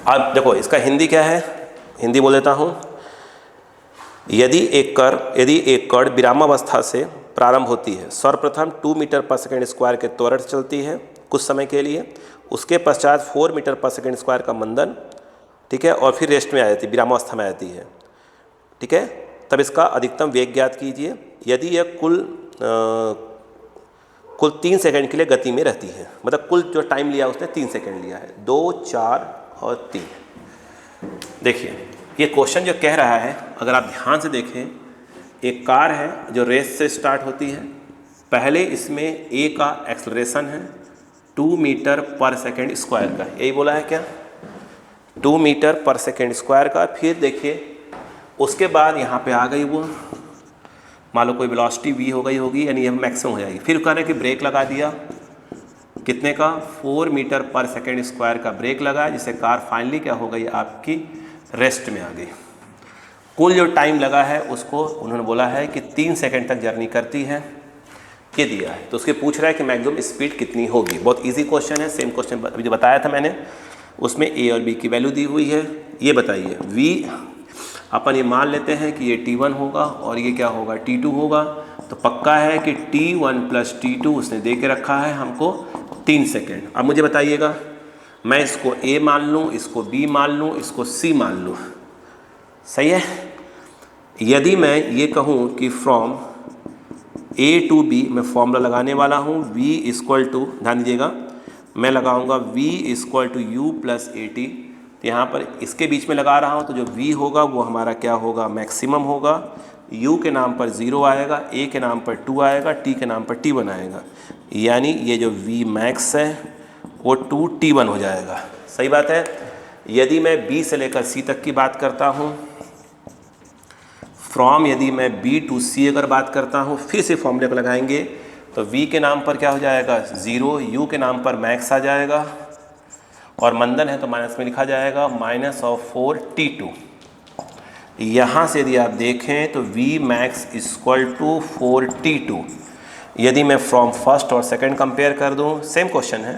S1: अब देखो इसका हिंदी क्या है, हिंदी बोल देता हूँ, यदि एक कण विरामावस्था से प्रारंभ होती है, सर्वप्रथम 2 मीटर पर सेकेंड स्क्वायर के त्वरण से चलती है कुछ समय के लिए, उसके पश्चात 4 मीटर पर सेकेंड स्क्वायर का मंदन, ठीक है, और फिर रेस्ट में आ जाती है, विरामावस्था में आ जाती है, ठीक है, तब इसका अधिकतम वेग ज्ञात कीजिए। यदि यह कुल 3 सेकंड के लिए गति में रहती है, मतलब कुल जो टाइम लिया उसने 3 सेकंड लिया है, 2, 4 और 3। देखिए ये क्वेश्चन जो कह रहा है, अगर आप ध्यान से देखें, एक कार है जो रेस से स्टार्ट होती है, पहले इसमें ए का एक्सेलरेशन है 2 मीटर पर सेकेंड स्क्वायर का, यही बोला है क्या, 2 मीटर पर सेकेंड स्क्वायर का। फिर देखिए उसके बाद यहाँ पे आ गई वो, मान लो कोई वेलोसिटी v हो गई होगी, यानी यह मैक्सिमम हो जाएगी। फिर कह रहे कि ब्रेक लगा दिया, कितने का, 4 मीटर पर सेकेंड स्क्वायर का ब्रेक लगा, जिससे कार फाइनली क्या हो गई, आपकी रेस्ट में आ गई। कुल जो टाइम लगा है उसको उन्होंने बोला है कि 3 सेकंड तक जर्नी करती है, ये दिया है। तो उसके पूछ रहा है कि मैक्सिमम स्पीड कितनी होगी। बहुत इजी क्वेश्चन है, सेम क्वेश्चन अभी जो बताया था मैंने, उसमें ए और बी की वैल्यू दी हुई है। ये बताइए v अपन ये मान लेते हैं कि ये T1 होगा और ये क्या होगा, T2 होगा। तो पक्का है कि T1 + T2 उसने दे के रखा है हमको 3 सेकेंड। अब मुझे बताइएगा, मैं इसको A मान लूँ, इसको B मान लूँ, इसको C मान लूँ, सही है। यदि मैं ये कहूँ कि फ्रॉम A to B, मैं फॉर्मूला लगाने वाला हूँ V = ध्यान दीजिएगा, मैं लगाऊंगा V = U + AT। यहाँ पर इसके बीच में लगा रहा हूँ, तो जो V होगा वो हमारा क्या होगा, मैक्सिमम होगा। U के नाम पर 0 आएगा, A के नाम पर 2 आएगा, T के नाम पर T1 आएगा, यानी ये जो V max है वो 2T1 हो जाएगा। सही बात है। यदि मैं B से लेकर C तक की बात करता हूँ, फ्रॉम यदि मैं B to C अगर बात करता हूँ, फिर से फॉर्मूले को लगाएंगे, तो V के नाम पर क्या हो जाएगा 0, U के नाम पर मैक्स आ जाएगा, और मंदन है तो माइनस में लिखा जाएगा -4T2। यहाँ से यदि आप देखें तो V max = 4T2। यदि मैं फ्रॉम फर्स्ट और सेकंड कंपेयर कर दूँ, सेम क्वेश्चन है।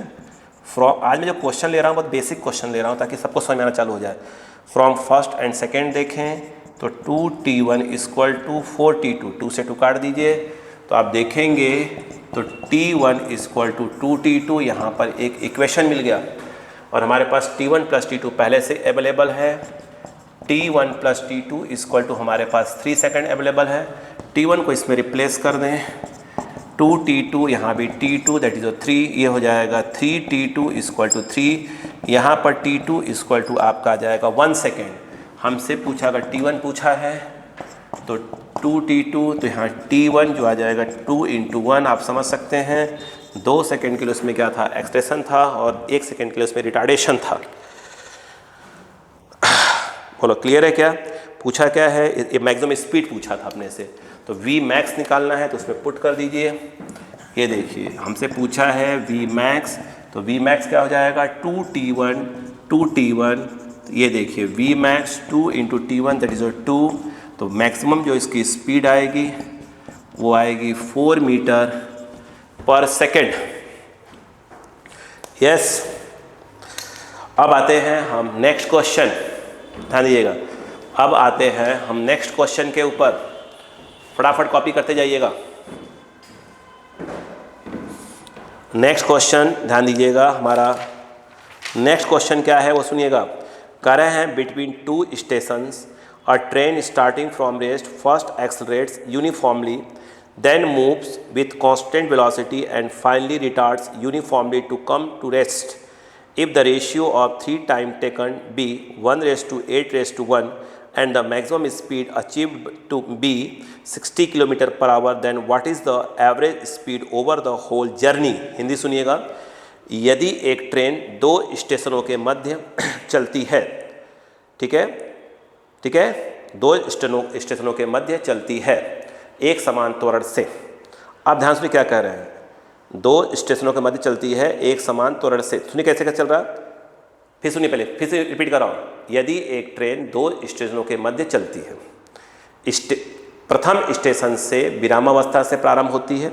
S1: आज मैं जो क्वेश्चन ले रहा हूँ बहुत बेसिक क्वेश्चन ले रहा हूँ ताकि सबको समझ में आना चालू हो जाए। फ्रॉम फर्स्ट एंड सेकंड देखें तो 2T1 = 4T2, 2 से 2 काट दीजिए तो आप देखेंगे तो T1 = 2T2, यहाँ पर एक इक्वेशन मिल गया और हमारे पास T1 + T2 पहले से अवेलेबल है। T1 + T2 = हमारे पास 3 सेकंड अवेलेबल है। T1 को इसमें रिप्लेस कर दें, 2T2 यहाँ भी T2 दैट इज 3, ये हो जाएगा 3T2 = 3। यहाँ पर T2 = आपका आ जाएगा 1 सेकेंड। हमसे पूछा, अगर T1 पूछा है तो 2T2, तो यहाँ T1 जो आ जाएगा 2 × 1, आप समझ सकते हैं 2 सेकेंड के लिए उसमें क्या था, एक्सटेंशन था, और 1 सेकेंड के लिए उसमें रिटार्डेशन था। बोलो क्लियर है क्या? पूछा क्या है, ये मैक्सिमम स्पीड पूछा था अपने से, तो V max निकालना है तो उसमें पुट कर दीजिए। ये देखिए हमसे पूछा है V max, तो V max क्या हो जाएगा 2T1, ये देखिए V max 2 × T1 that is 2, तो मैक्सिमम जो इसकी स्पीड आएगी वो आएगी 4 मीटर पर सेकेंड। यस, अब आते हैं हम नेक्स्ट क्वेश्चन, ध्यान दीजिएगा। अब आते हैं हम नेक्स्ट क्वेश्चन के ऊपर, फटाफट कॉपी करते जाइएगा। नेक्स्ट क्वेश्चन ध्यान दीजिएगा, हमारा नेक्स्ट क्वेश्चन क्या है वो सुनिएगा। कह रहे हैं between 2 stations a train starting from rest first accelerates uniformly, then moves with constant velocity and finally retards uniformly to come to rest if the ratio of 3 time taken be 1:8:1 and the maximum speed achieved to be 60 km/h, then what is the average speed over the whole journey? Hindi सुनिएगा। यदि एक train 2 स्टेशनों के मध्य चलती है, ठीक है, 2 स्टेशनों के मध्य चलती है एक समान त्वरण से। आप ध्यान से क्या कह रहे हैं, 2 स्टेशनों के मध्य चलती है एक समान त्वरण से। सुनिए कैसे क्या चल रहा है, फिर सुनिए, पहले फिर से रिपीट कर रहा हूँ। यदि एक ट्रेन 2 स्टेशनों के मध्य चलती है, प्रथम स्टेशन से विरामावस्था से प्रारंभ होती है,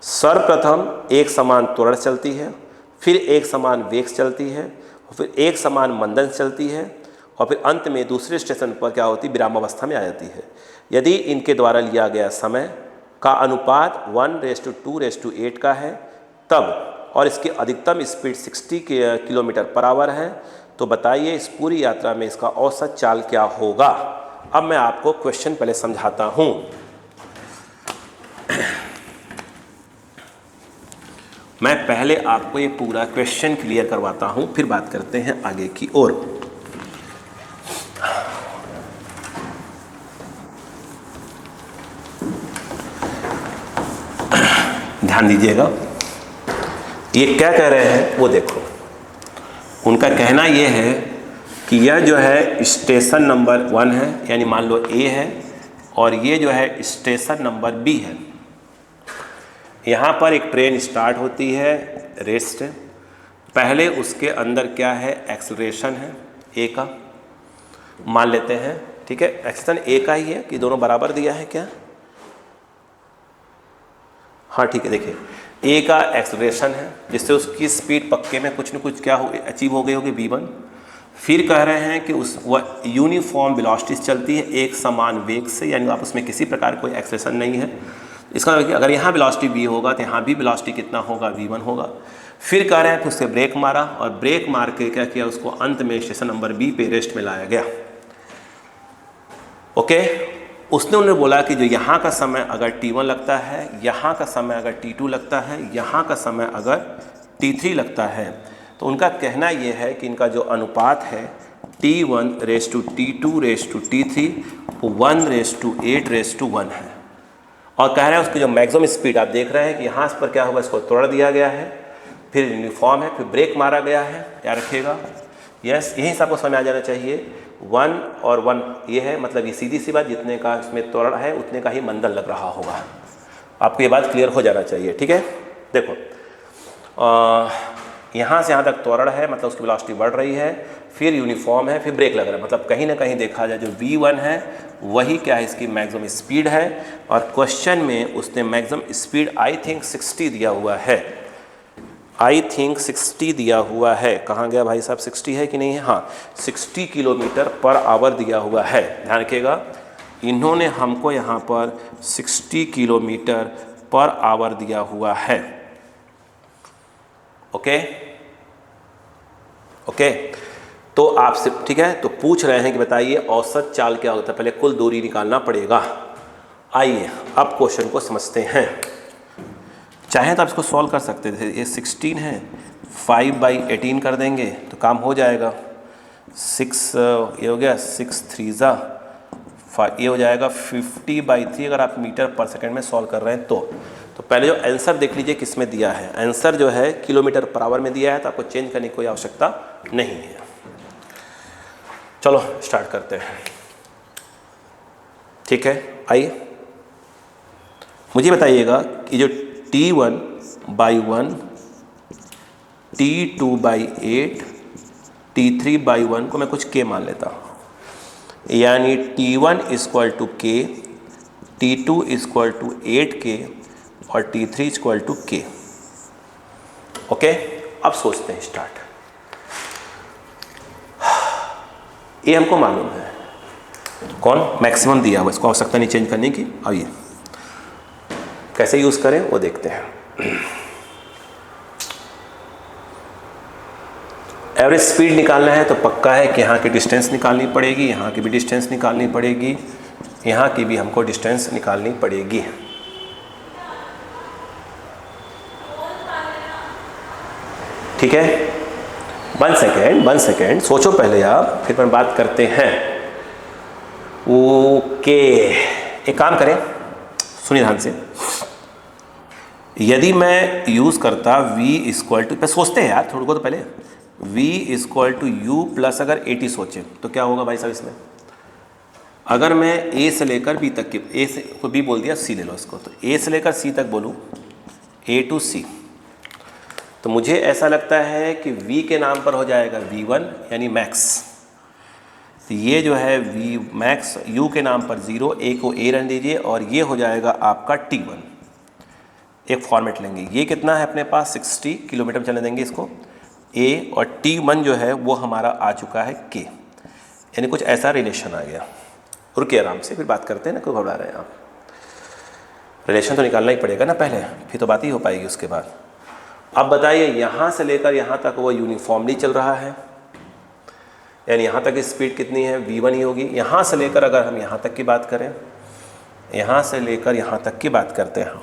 S1: सर्वप्रथम एक समान त्वरण चलती है, फिर एक समान वेग चलती है, फिर एक समान मंदन चलती है, और फिर अंत में दूसरे स्टेशन पर क्या होती है, विरामावस्था में आ जाती है। यदि इनके द्वारा लिया गया समय का अनुपात 1:2:8 का है तब, और इसकी अधिकतम स्पीड 60 किलोमीटर पर आवर है, तो बताइए इस पूरी यात्रा में इसका औसत चाल क्या होगा। अब मैं आपको क्वेश्चन पहले समझाता हूँ। मैं पहले आपको ये पूरा क्वेश्चन क्लियर करवाता हूँ, फिर बात करते हैं आगे की ओर। ध्यान दीजिएगा, ये क्या कह रहे हैं वो देखो। उनका कहना ये है कि यह जो है स्टेशन नंबर 1 है, यानी मान लो A है, और ये जो है स्टेशन नंबर B है। यहाँ पर एक ट्रेन स्टार्ट होती है, रेस्ट है। पहले उसके अंदर क्या है, एक्सेलरेशन है A का, मान लेते हैं, ठीक है। एक्सेलरेशन A का ही है कि दोनों बराबर दिया है क्या? हाँ ठीक है, देखिए A का एक्सेलरेशन है जिससे उसकी स्पीड पक्के में कुछ न कुछ क्या हो अचीव हो गई होगी, v1। फिर कह रहे हैं कि वह यूनिफॉर्म वेलोसिटी चलती है, एक समान वेग से, यानी आप उसमें किसी प्रकार कोई एक्सेलरेशन नहीं है। इसका मतलब कि अगर यहाँ वेलोसिटी v होगा तो यहाँ भी वेलोसिटी कितना होगा, v1 होगा। फिर कह रहे हैं कि उससे ब्रेक मारा, और ब्रेक मार के क्या किया, उसको अंत में स्टेशन नंबर B पे रेस्ट में लाया गया। ओके, उन्होंने बोला कि जो यहाँ का समय अगर t1 लगता है, यहाँ का समय अगर t2 लगता है, यहाँ का समय अगर t3 लगता है, तो उनका कहना यह है कि इनका जो अनुपात है T1:T2:T3 1:8:1 है। और कह रहे हैं उसकी जो मैक्सिमम स्पीड आप देख रहे हैं कि यहाँ पर क्या होगा, इसको तोड़ दिया गया है, फिर यूनिफॉर्म है, फिर ब्रेक मारा गया है, याद रखिएगा। यस, यही सबको समझ आ जाना चाहिए। 1 और 1 ये है, मतलब ये सीधी सी बात, जितने का इसमें त्वरण है उतने का ही मंदन लग रहा होगा। आपको ये बात क्लियर हो जाना चाहिए, ठीक है। देखो यहाँ से यहाँ तक त्वरण है, मतलब उसकी वेलोसिटी बढ़ रही है, फिर यूनिफॉर्म है, फिर ब्रेक लग रहा है, मतलब कहीं ना कहीं देखा जाए जो v1 है वही क्या है, इसकी मैक्सिमम स्पीड है। और क्वेश्चन में उसने मैक्सिमम स्पीड आई थिंक 60 दिया हुआ है, आई थिंक 60 दिया हुआ है। कहाँ गया भाई साहब, 60 है कि नहीं है? हाँ, 60 किलोमीटर पर आवर दिया हुआ है। ध्यान रखिएगा, इन्होंने हमको यहाँ पर 60 किलोमीटर पर आवर दिया हुआ है। ओके ओके, तो आपसे ठीक है, तो पूछ रहे हैं कि बताइए औसत चाल क्या होता है, पहले कुल दूरी निकालना पड़ेगा। आइए अब क्वेश्चन को समझते हैं। चाहे तो आप इसको सॉल्व कर सकते थे, ये 16 है, 5/18 कर देंगे तो काम हो जाएगा। 6 ये हो गया, 6 3 5, ये हो जाएगा 50/3 अगर आप मीटर पर सेकंड में सॉल्व कर रहे हैं तो पहले जो आंसर देख लीजिए किस में दिया है। आंसर जो है किलोमीटर पर आवर में दिया है, तो आपको चेंज करने की कोई आवश्यकता नहीं है। चलो स्टार्ट करते हैं, ठीक है। आइए मुझे बताइएगा कि जो T1/1, T2/8, T3/1 को मैं कुछ K मान लेता हूँ, यानी T1 = K, T2 = 8K और T3 = K। ओके, अब सोचते हैं, स्टार्ट। ये हमको मालूम है कौन मैक्सिमम दिया हुआ, इसको आवश्यकता नहीं चेंज करने की। अब ये कैसे यूज़ करें वो देखते हैं। एवरेज स्पीड निकालना है तो पक्का है कि यहाँ की डिस्टेंस निकालनी पड़ेगी, यहाँ की भी डिस्टेंस निकालनी पड़ेगी, यहाँ की भी हमको डिस्टेंस निकालनी पड़ेगी। ठीक है, 1 सेकेंड सोचो पहले आप, फिर हम बात करते हैं। ओके, एक काम करें, सुनिए ध्यान से। यदि मैं यूज़ करता v = सोचते हैं यार थोड़ा को, तो पहले v = u प्लस अगर 80 सोचें तो क्या होगा भाई साहब इसमें। अगर मैं a से लेकर b तक की, a से को b बोल दिया, c ले लो इसको, तो a से लेकर c तक बोलूँ, a to c, तो मुझे ऐसा लगता है कि v के नाम पर हो जाएगा v1 यानी मैक्स। तो ये जो है v मैक्स, u के नाम पर 0, a को a रन दीजिए, और ये हो जाएगा आपका t1। एक फॉर्मेट लेंगे, ये कितना है अपने पास 60 किलोमीटर चलने देंगे इसको a, और t1 जो है वो हमारा आ चुका है k। यानी कुछ ऐसा रिलेशन आ गया। रुकिए आराम से, फिर बात करते हैं ना, क्यों घबरा रहे हैं आप। रिलेशन तो निकालना ही पड़ेगा ना पहले, फिर तो बात ही हो पाएगी उसके बाद। अब बताइए यहाँ से लेकर यहाँ तक वो यूनिफॉर्मली चल रहा है, यानी यहाँ तक की स्पीड कितनी है, v1 ही होगी। यहाँ से लेकर अगर हम यहाँ तक की बात करें, यहाँ से लेकर यहाँ तक की बात करते हैं,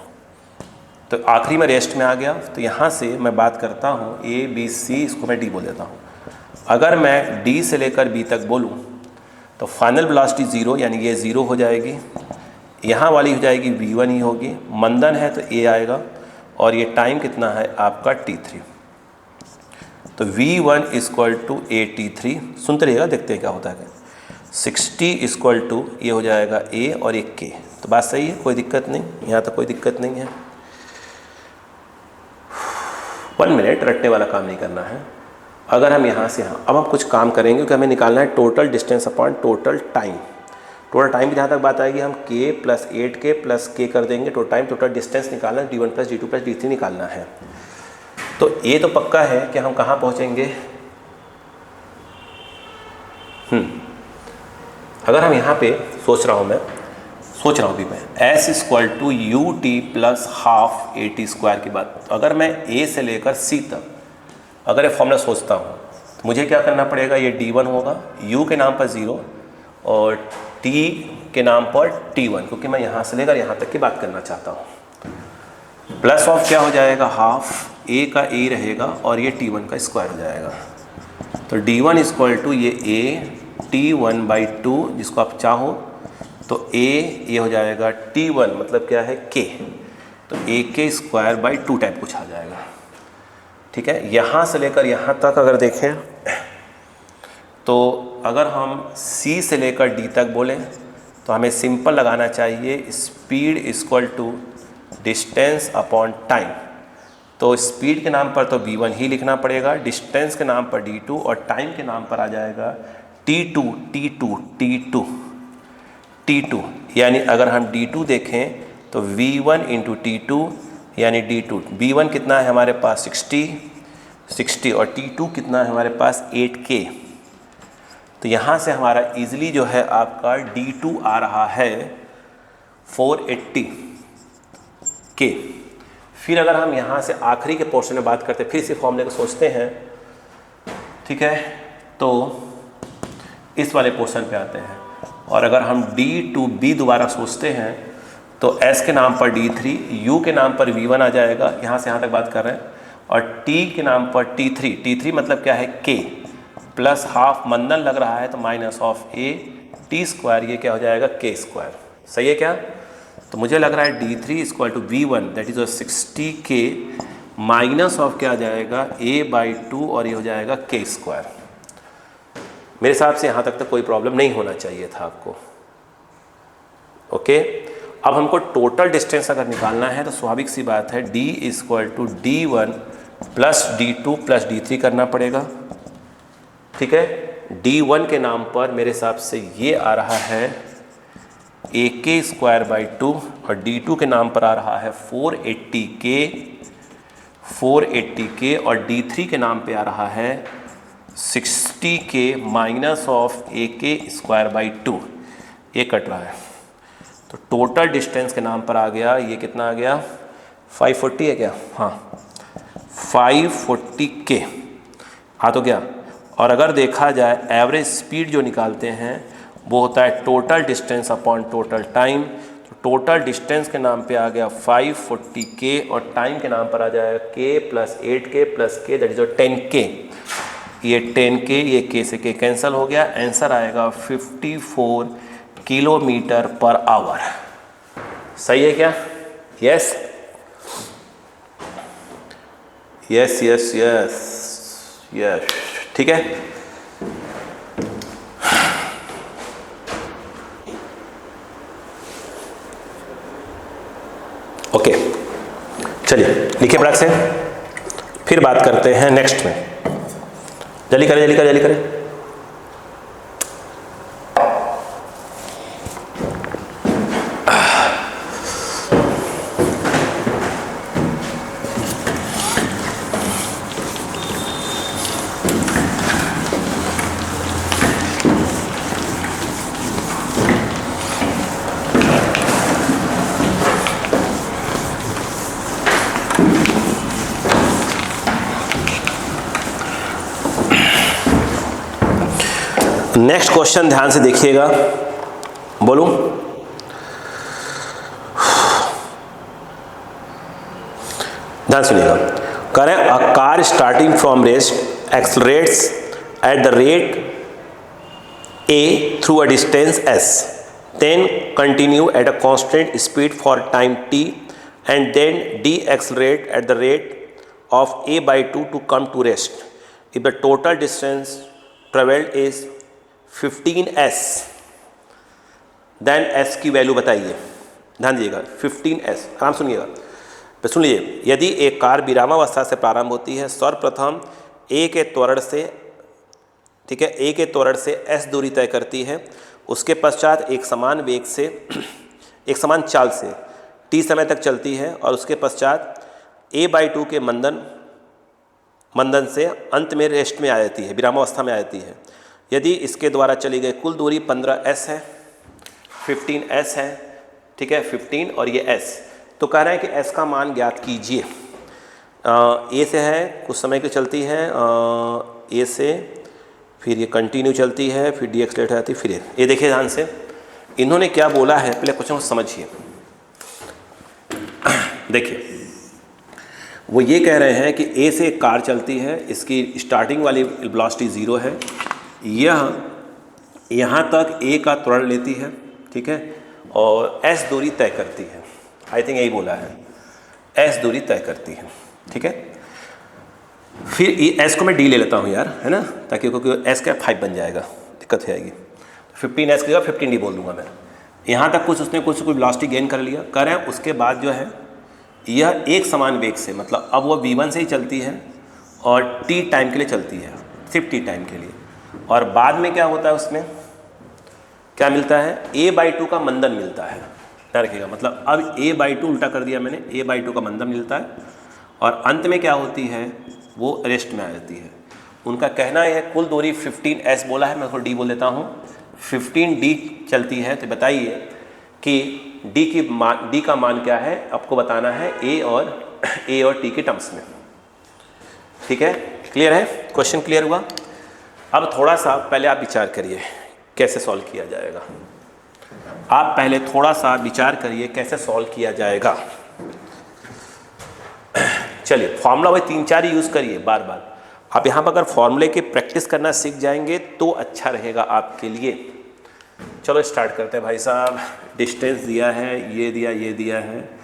S1: तो आखिरी में रेस्ट में आ गया। तो यहाँ से मैं बात करता हूँ ए बी सी, इसको मैं डी बोल देता हूँ। अगर मैं डी से लेकर बी तक बोलूँ तो फाइनल वेलोसिटी 0, यानी ये 0 हो जाएगी। यहाँ वाली हो जाएगी v1 ही होगी। मंदन है तो a आएगा, और ये टाइम कितना है आपका t3। तो v1 इक्वल टू AT3, सुनते रहिएगा, देखते हैं क्या होता है। 60 इक्वल टू ये हो जाएगा a और एक k। तो बात सही है, कोई दिक्कत नहीं, यहाँ तक कोई दिक्कत नहीं है। 1 मिनट, रटने वाला काम नहीं करना है। अगर हम यहाँ से यहाँ, अब हम कुछ काम करेंगे क्योंकि हमें निकालना है total distance upon total time. Total time की जहाँ तक बात आएगी, हम k plus 8k plus k कर देंगे। टोटल टाइम, टोटल डिस्टेंस निकालना है, d1 plus d2 plus d3 निकालना है। तो ये तो पक्का है कि हम कहाँ पहुँचेंगे। अगर हम यहाँ पे सोच रहा हूँ भी मैं s equal to u t plus half AT square की बात। तो अगर मैं a से लेकर c तक अगर ये फॉर्मूला सोचता हूँ, तो मुझे क्या करना पड़ेगा, ये d1 होगा, u के नाम पर 0 और t के नाम पर t1, क्योंकि मैं यहाँ से लेकर यहाँ तक की बात करना चाहता हूँ। प्लस ऑफ क्या हो जाएगा, हाफ a का a रहेगा और ये t1 का स्क्वायर हो जाएगा। तो d1 इक्वल टू ये a t1/2, जिसको आप चाहो तो a ये हो जाएगा t1 मतलब क्या है k, तो a स्क्वायर बाई 2 टाइप कुछ आ जाएगा। ठीक है, यहाँ से लेकर यहाँ तक अगर देखें तो अगर हम C से लेकर D तक बोलें तो हमें सिंपल लगाना चाहिए speed equal to distance upon time. तो स्पीड के नाम पर तो v1 ही लिखना पड़ेगा, डिस्टेंस के नाम पर d2 और टाइम के नाम पर आ जाएगा t2। यानी अगर हम d2 देखें तो v1 इंटू t2 यानी d2। v1 कितना है हमारे पास 60 और t2 कितना है हमारे पास 8k। तो यहाँ से हमारा इजीली जो है आपका d2 आ रहा है 480k। फिर अगर हम यहाँ से आखिरी के पोर्शन में बात करते हैं, फिर इसी फॉर्मूले को सोचते हैं, ठीक है, तो इस वाले पोर्शन पे आते हैं। और अगर हम d2b दोबारा सोचते हैं तो s के नाम पर d3, u के नाम पर v1 आ जाएगा, यहाँ से यहाँ तक बात कर रहे हैं, और t के नाम पर t3 मतलब क्या है k, प्लस हाफ मंदन लग रहा है तो minus of a t square, ये क्या हो जाएगा k स्क्वायर। सही है क्या। तो मुझे लग रहा है d3 equal to v1 that is 60k minus of क्या आ जाएगा a/2 और ये हो जाएगा k स्क्वायर। मेरे हिसाब से यहाँ तक तो कोई प्रॉब्लम नहीं होना चाहिए था आपको। ओके, अब हमको टोटल डिस्टेंस अगर निकालना है तो स्वाभाविक सी बात है d equal to d1 plus d2 plus d3 करना पड़ेगा। ठीक है, d1 के नाम पर मेरे हिसाब से ये आ रहा है ak स्क्वायर बाई 2 और d2 के नाम पर आ रहा है 480k और d3 के नाम पे आ रहा है 60k minus of ak square by 2। ये कट रहा है तो टोटल डिस्टेंस के नाम पर आ गया, ये कितना आ गया 540 है क्या, हाँ 540k आ तो गया। और अगर देखा जाए एवरेज स्पीड जो निकालते हैं वो होता है total distance upon total time. तो टोटल डिस्टेंस के नाम पे आ गया 540k और टाइम के नाम पर आ जाएगा k plus 8k plus k that is 10k। ये 10k ये k से k कैंसिल हो गया, आंसर आएगा 54 किलोमीटर पर आवर। सही है क्या। Yes yes yes yes yes ठीक है। ओके चलिए लिखिए फटाक से, फिर बात करते हैं नेक्स्ट में। जल्दी करें जल्दी करें जल्दी करें। नेक्स्ट क्वेश्चन ध्यान से देखिएगा, बोलूं? ध्यान सुनिएगा। करें a car starting from rest accelerates at the rate a through a distance s, then continue at a constant speed for time t and then deaccelerate at the rate of a by 2 to come to rest. If the total distance traveled is 15s, then s की value बताइए। ध्यान दीजिएगा, 15s, आराम सुनिएगा, तो सुन लीजिए। यदि एक कार विरामावस्था से प्रारंभ होती है, सर्वप्रथम a के त्वरण से, ठीक है, ए के त्वरण से s दूरी तय करती है, उसके पश्चात एक समान वेग से, एक समान चाल से t समय तक चलती है और उसके पश्चात a/2 के मंदन से अंत में रेस्ट में आ जाती है, विरामावस्था में आ जाती है। यदि इसके द्वारा चली गई कुल दूरी 15s है, 15s है, ठीक है, 15 और ये s, तो कह रहा है कि s का मान ज्ञात कीजिए। ए से है, कुछ समय की चलती है, ए से फिर ये कंटिन्यू चलती है, फिर डीएक्सलेट आती है, फिर ये देखिए ध्यान से इन्होंने क्या बोला है, पहले क्वेश्चन को समझिए। देखिए वो ये कह रहे हैं कि ए से एक कार चलती है, इसकी स्टार्टिंग वाली वेलोसिटी 0 है, यह यहाँ तक ए का त्वरण लेती है, ठीक है, और एस दूरी तय करती है। आई थिंक यही बोला है, एस दूरी तय करती है, ठीक है। फिर एस को मैं डी ले लेता हूँ यार, है ना, ताकि क्योंकि एस का 5 बन जाएगा, दिक्कत हो जाएगी। 15s की जगह 15d बोल दूंगा मैं। यहाँ तक कुछ उसने कुछ वेलोसिटी गेन कर लिया, करें उसके बाद जो है यह एक समान वेग से, मतलब अब वो v1 से ही चलती है और t टाइम के लिए चलती है, सिर्फ t टाइम के लिए, और बाद में क्या होता है, उसमें क्या मिलता है, a/2 का मंदन मिलता है। क्या रखिएगा, मतलब अब a/2 उल्टा कर दिया मैंने, a/2 का मंदन मिलता है और अंत में क्या होती है, वो रेस्ट में आ जाती है। उनका कहना है कुल दूरी 15s बोला है, मैं उसको d बोल देता हूँ, 15d चलती है। तो बताइए कि d का मान क्या है, आपको बताना है a और t के टर्म्स में, ठीक है। क्लियर है, क्वेश्चन क्लियर हुआ? अब थोड़ा सा पहले आप विचार करिए कैसे सॉल्व किया जाएगा। आप पहले थोड़ा सा विचार करिए कैसे सॉल्व किया जाएगा। चलिए फार्मूला वही 3-4 ही यूज़ करिए बार बार। आप यहाँ पर अगर फॉर्मूले की प्रैक्टिस करना सीख जाएंगे तो अच्छा रहेगा आपके लिए। चलो स्टार्ट करते हैं भाई साहब। डिस्टेंस दिया है, ये दिया, ये दिया है।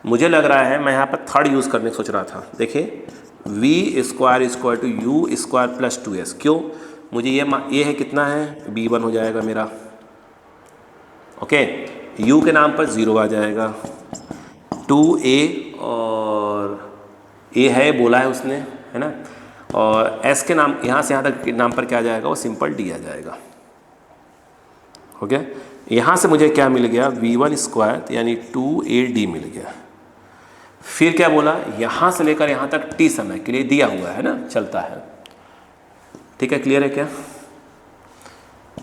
S1: मुझे लग रहा है मैं यहाँ पर थर्ड यूज़ करने सोच रहा था। देखिए v² = u² + 2s। क्यों? मुझे ये है कितना है, b1 हो जाएगा मेरा, ओके। u के नाम पर 0 आ जाएगा, 2a और a है बोला है उसने, है ना, और s के नाम यहाँ से यहाँ तक के नाम पर क्या आ जाएगा, वो सिंपल d आ जाएगा, ओके। यहाँ से मुझे क्या मिल गया, v1² यानी 2ad मिल गया। फिर क्या बोला, यहाँ से लेकर यहाँ तक t समय के लिए दिया हुआ है ना, चलता है, ठीक है। क्लियर है क्या?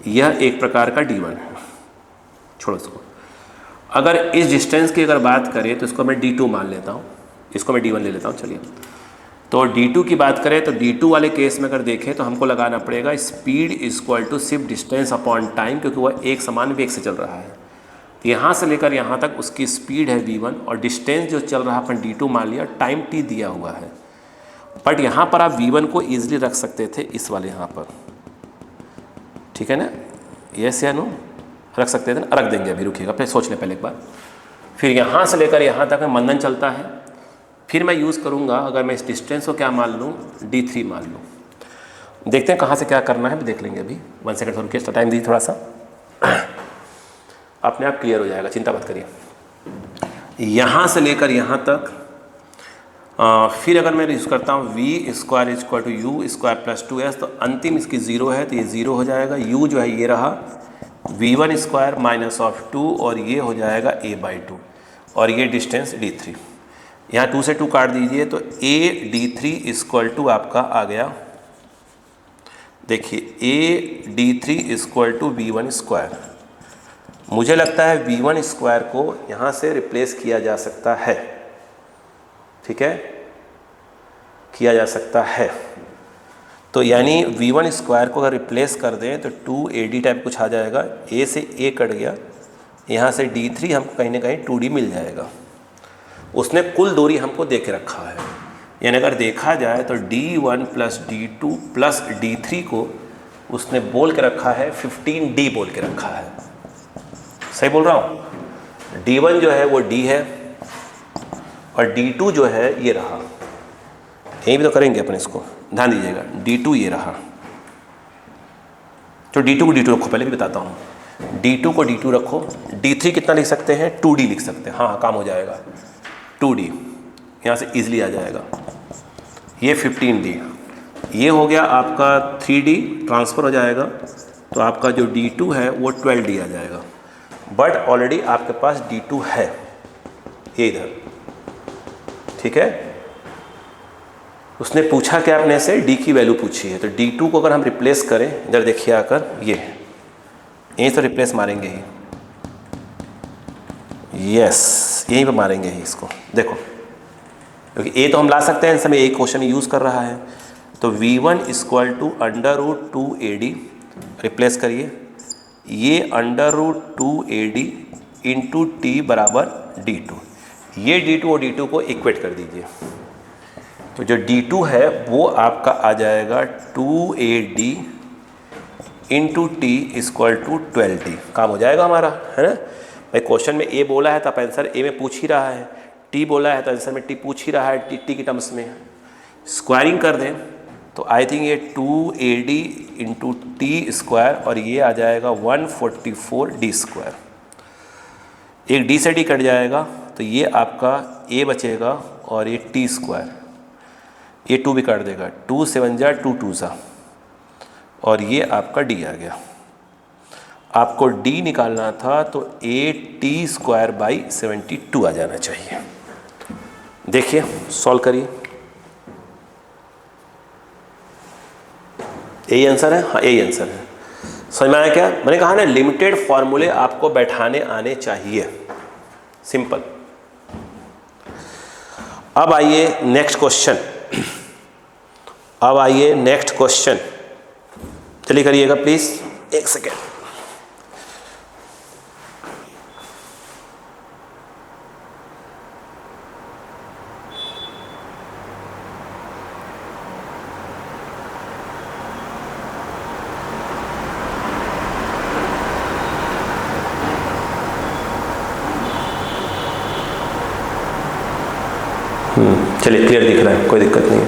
S1: यह एक प्रकार का d1 है, छोड़ो इसको। अगर इस डिस्टेंस की अगर बात करें तो इसको मैं d2 मान लेता हूँ, इसको मैं d1 ले लेता हूँ। चलिए तो d2 की बात करें तो d2 वाले केस में अगर देखें तो हमको लगाना पड़ेगा स्पीड = सिर्फ डिस्टेंस अपॉन टाइम, क्योंकि वह एक समान वेग से चल रहा है। तो यहाँ से लेकर यहाँ तक उसकी स्पीड है v1 और डिस्टेंस जो चल रहा है अपन d2 मान लिया, टाइम t दिया हुआ है। बट यहाँ पर आप v1 को ईजिली रख सकते थे इस वाले यहाँ पर, ठीक है ना, यस या नो, रख सकते थे ना, रख देंगे अभी, रुकिएगा फिर सोच लें पहले एक बार। फिर यहाँ से लेकर यहाँ तक मंदन चलता है। फिर मैं यूज़ करूँगा, अगर मैं इस डिस्टेंस को क्या मान लूँ, d3 मान लूँ। देखते हैं कहाँ से क्या करना है, देख लेंगे अभी। 1 सेकंड थोड़ा केस टाइम दीजिए, थोड़ा सा अपने आप क्लियर हो जाएगा, चिंता मत करिए। यहाँ से लेकर यहाँ तक फिर अगर मैं यूज़ करता हूँ v² = u² + 2s, तो अंतिम इसकी 0 है तो ये 0 हो जाएगा। u जो है ये रहा v1² - 2 और ये हो जाएगा a/2 और ये डिस्टेंस d3। यहाँ 2 से 2 काट दीजिए तो ad3 = आपका आ गया, देखिए ad3 = v1²। मुझे लगता है v1² को यहाँ से रिप्लेस किया जा सकता है, ठीक है, किया जा सकता है। तो यानी v1 स्क्वायर को अगर रिप्लेस कर दें तो 2AD टाइप कुछ आ जाएगा, a से a कट गया, यहाँ से d3 हमको कहीं ना कहीं 2D मिल जाएगा। उसने कुल दूरी हमको दे के रखा है, यानी अगर देखा जाए तो d1 plus d2 plus d3 को उसने बोल के रखा है 15D बोल के रखा है। सही बोल रहा हूँ? d1 जो है वो d है और d2 जो है ये रहा, यहीं भी तो करेंगे अपन इसको, ध्यान दीजिएगा। d2 ये रहा, तो d2 को d2 रखो, पहले भी बताता हूँ, d2 को d2 रखो, d3 कितना लिख सकते हैं, 2D लिख सकते हैं। हाँ काम हो जाएगा, 2D यहाँ से इजीली आ जाएगा। ये 15D, ये हो गया आपका 3D ट्रांसफ़र हो जाएगा, तो आपका जो d2 है वो 12D आ जाएगा। बट ऑलरेडी आपके पास d2 है ये इधर, ठीक है। उसने पूछा क्या अपने से, d की वैल्यू पूछी है, तो d2 को अगर हम रिप्लेस करें, इधर देखिए आकर, ये यहीं से रिप्लेस मारेंगे ही, यस यहीं पे मारेंगे ही इसको, देखो क्योंकि a तो हम ला सकते हैं, इस समय एक क्वेश्चन यूज़ कर रहा है। तो v1 equal to √2AD, replace करिए, ये √2AD इंटू टी बराबर d2, ये d2 और d2 को इक्वेट कर दीजिए। तो जो d2 है वो आपका आ जाएगा 2AD into T equal to 12D। काम हो जाएगा हमारा, है ना भाई। क्वेश्चन में a बोला है तो आप आंसर a में पूछ ही रहा है, t बोला है तो आंसर में t पूछ ही रहा है, t की टर्म्स में। स्क्वायरिंग कर दें तो आई थिंक ये 2AD इंटू टी स्क्वायर और ये आ जाएगा 144D स्क्वायर। एक d से d कट जाएगा तो ये आपका a बचेगा और ये t स्क्वायर, ये 2 भी काट देगा, 2 7 जा 2 2 सा, और ये आपका d आ गया। आपको d निकालना था तो AT स्क्वायर बाई 72 आ जाना चाहिए। देखिए सॉल्व करिए, यही आंसर है, हाँ यही आंसर है। समझ में आया क्या? मैंने कहा ना लिमिटेड फॉर्मूले आपको बैठाने आने चाहिए, सिंपल। अब आइए नेक्स्ट क्वेश्चन, अब आइए नेक्स्ट क्वेश्चन, चलिए करिएगा प्लीज, एक सेकेंड। चलिए क्लियर दिख रहा है, कोई दिक्कत नहीं है।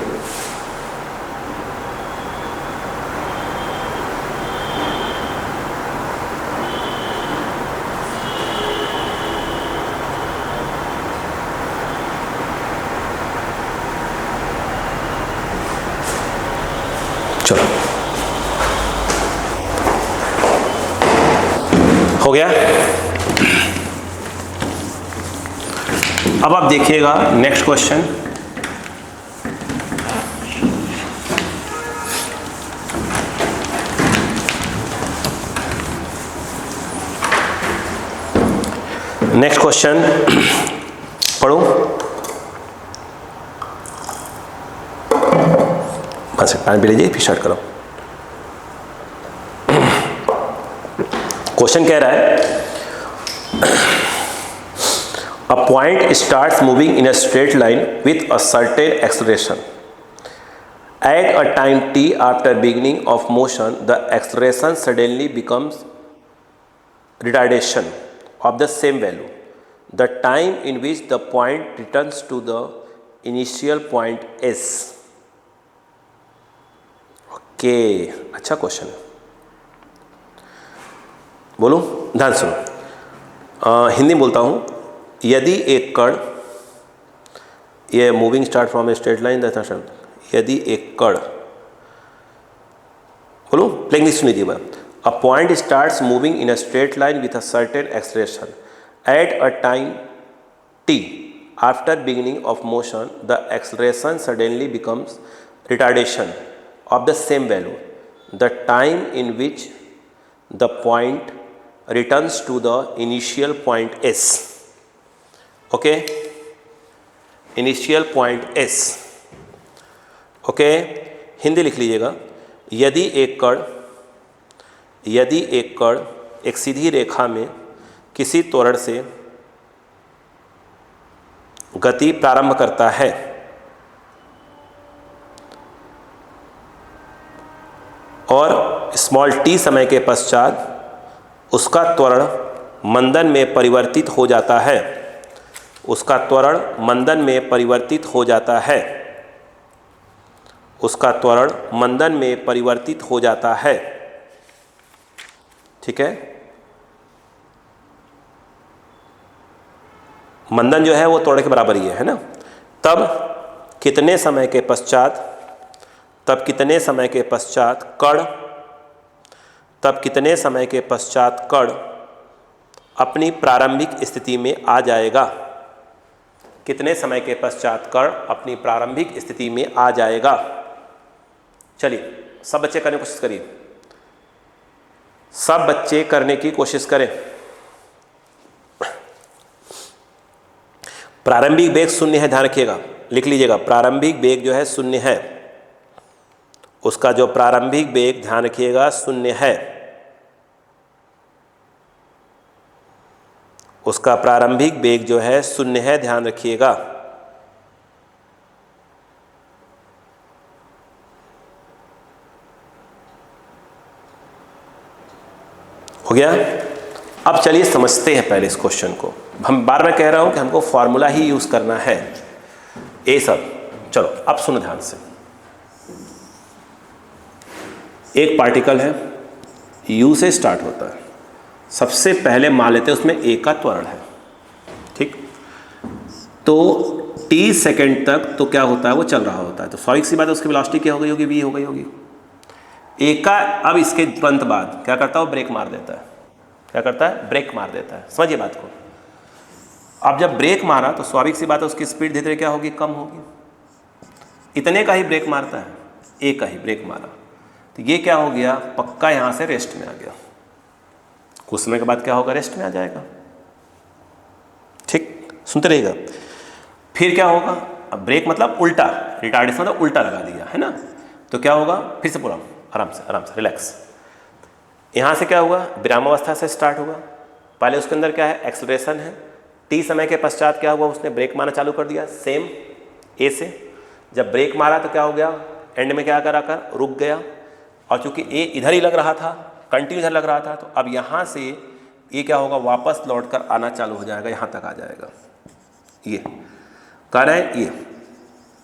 S1: चलो हो गया। अब आप देखिएगा नेक्स्ट क्वेश्चन, नेक्स्ट क्वेश्चन पढ़ो, बस पानी पी लीजिए फिर स्टार्ट करो। क्वेश्चन कह रहा है a point starts moving in a straight line with a certain acceleration. At a time t after beginning of motion, the acceleration suddenly becomes retardation of the same value. The time in which the point returns to the initial point is. Okay, अच्छा question है, बोलूं? ध्यान सुनो, हिंदी बोलता हूँ। यदि एक कण, ये moving start from a straight line, यदि एक कण, बोलूं? प्लेइंग सुन लीजिए बात। A point starts moving in a straight line with a certain acceleration at a time t after beginning of motion, the acceleration suddenly becomes retardation of the same value. The time in which the point returns to the initial point s. Okay, initial point S. Okay, Hindi लिख लीजिएगा। यदि एक कण एक सीधी रेखा में किसी त्वरण से गति प्रारंभ करता है और स्मॉल t समय के पश्चात उसका त्वरण मंदन में परिवर्तित हो जाता है, उसका त्वरण मंदन में परिवर्तित हो जाता है, उसका त्वरण मंदन में परिवर्तित हो जाता है। ठीक है, मंदन जो है वो त्वरण के बराबर ही है ना। तब कितने समय के पश्चात कण अपनी प्रारंभिक स्थिति में आ जाएगा। कितने समय के पश्चात कण अपनी प्रारंभिक स्थिति में आ जाएगा। चलिए सब बच्चे करने की कोशिश करिए, सब बच्चे करने की कोशिश करें। प्रारंभिक वेग शून्य है, ध्यान रखिएगा, लिख लीजिएगा। प्रारंभिक वेग जो है शून्य है, उसका जो प्रारंभिक वेग ध्यान रखिएगा शून्य है, उसका प्रारंभिक वेग जो है शून्य है, ध्यान रखिएगा। हो गया। अब चलिए समझते हैं पहले इस क्वेश्चन को। हम बार बार कह रहा हूं कि हमको फॉर्मूला ही यूज करना है ये सब। चलो अब सुनो ध्यान से। एक पार्टिकल है, U से स्टार्ट होता है। सबसे पहले मान लेते हैं उसमें A का त्वरण है, ठीक। तो t सेकेंड तक तो क्या होता है, वो चल रहा होता है। तो स्वाभाविक सी बात है उसकी वेलोसिटी क्या हो गई होगी, v हो गई होगी। A का अब इसके तुरंत बाद क्या करता है, वो ब्रेक मार देता है। क्या करता है, ब्रेक मार देता है। समझिए बात को। अब जब ब्रेक मारा तो स्वाभाविक सी बात है उसकी स्पीड धीरे धीरे क्या होगी, कम होगी। इतने का ही ब्रेक मारता है, A का ही ब्रेक मारा, तो ये क्या हो गया, पक्का यहां से रेस्ट में आ गया। कुछ समय के बाद क्या होगा, रेस्ट में आ जाएगा। ठीक, सुनते रहिएगा। फिर क्या होगा, अब ब्रेक मतलब उल्टा, रिटार्डेशन मतलब उल्टा लगा दिया है ना। तो क्या होगा, फिर से पूरा आराम से रिलैक्स। यहाँ से क्या हुआ, विरामावस्था से स्टार्ट होगा। पहले उसके अंदर क्या है, एक्सेलरेशन है। t समय के पश्चात क्या हुआ, उसने ब्रेक मारना चालू कर दिया सेम A से। जब ब्रेक मारा तो क्या हो गया, एंड में क्या कर रुक गया। और चूंकि A इधर ही लग रहा था, कंटिन्यू इधर लग रहा था, तो अब यहाँ से ये क्या होगा, वापस लौट कर आना चालू हो जाएगा, यहाँ तक आ जाएगा। ये कह रहे हैं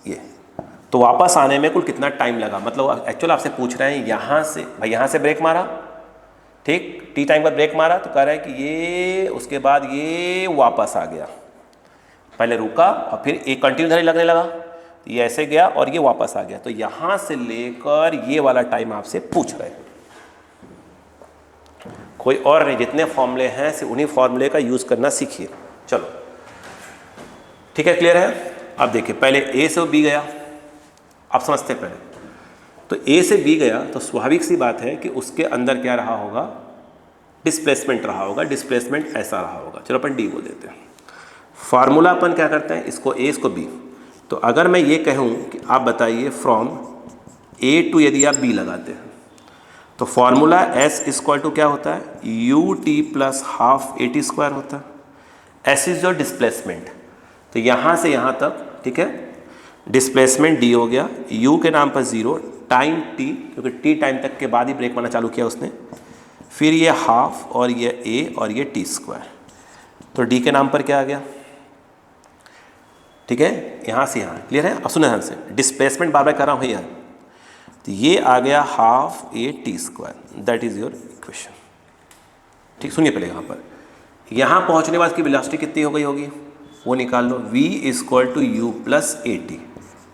S1: ये तो वापस आने में कुल कितना टाइम लगा, मतलब एक्चुअल आपसे पूछ रहे हैं यहाँ से, भाई यहाँ से ब्रेक मारा, ठीक, t टाइम पर ब्रेक मारा, तो कह रहा है कि ये उसके बाद ये वापस आ गया। पहले रुका और फिर एक कंटिन्यू इधर ही लगने लगा, तो ये ऐसे गया और ये वापस आ गया। तो यहाँ से लेकर ये वाला टाइम आपसे पूछ रहे हैं, कोई और नहीं। जितने फॉर्मूले हैं सिर्फ उन्हीं फॉर्मूले का यूज़ करना सीखिए। चलो ठीक है, क्लियर है। अब देखिए, पहले A से B गया, अब समझते हैं पहले। तो A से B गया तो स्वाभाविक सी बात है कि उसके अंदर क्या रहा होगा, डिस्प्लेसमेंट रहा होगा। डिस्प्लेसमेंट ऐसा रहा होगा। चलो अपन D को देते हैं। फार्मूला अपन क्या करते हैं, इसको A इसको B। तो अगर मैं ये कहूँ कि आप बताइए फ्रॉम A टू, यदि आप B लगाते हैं तो फॉर्मूला S इक्वल टू क्या होता है, ut plus half AT square होता है। S इज योर डिस्प्लेसमेंट, तो यहाँ से यहाँ तक, ठीक है, डिस्प्लेसमेंट d हो गया, u के नाम पर 0 टाइम t, क्योंकि t टाइम तक के बाद ही ब्रेक मारना चालू किया उसने। फिर ये हाफ और ये a और ये t स्क्वायर, तो d के नाम पर क्या आ गया, ठीक है, यहाँ से यहाँ। क्लियर है। अब सुनो ध्यान से, डिस्प्लेसमेंट बार बार कर रहा हूँ भैया। तो ये आ गया half AT square, that is your equation. ठीक, सुनिए पहले यहाँ पहुँचने बाद की वेलोसिटी कितनी हो गई होगी, वो निकाल लो। v equal to u plus AT।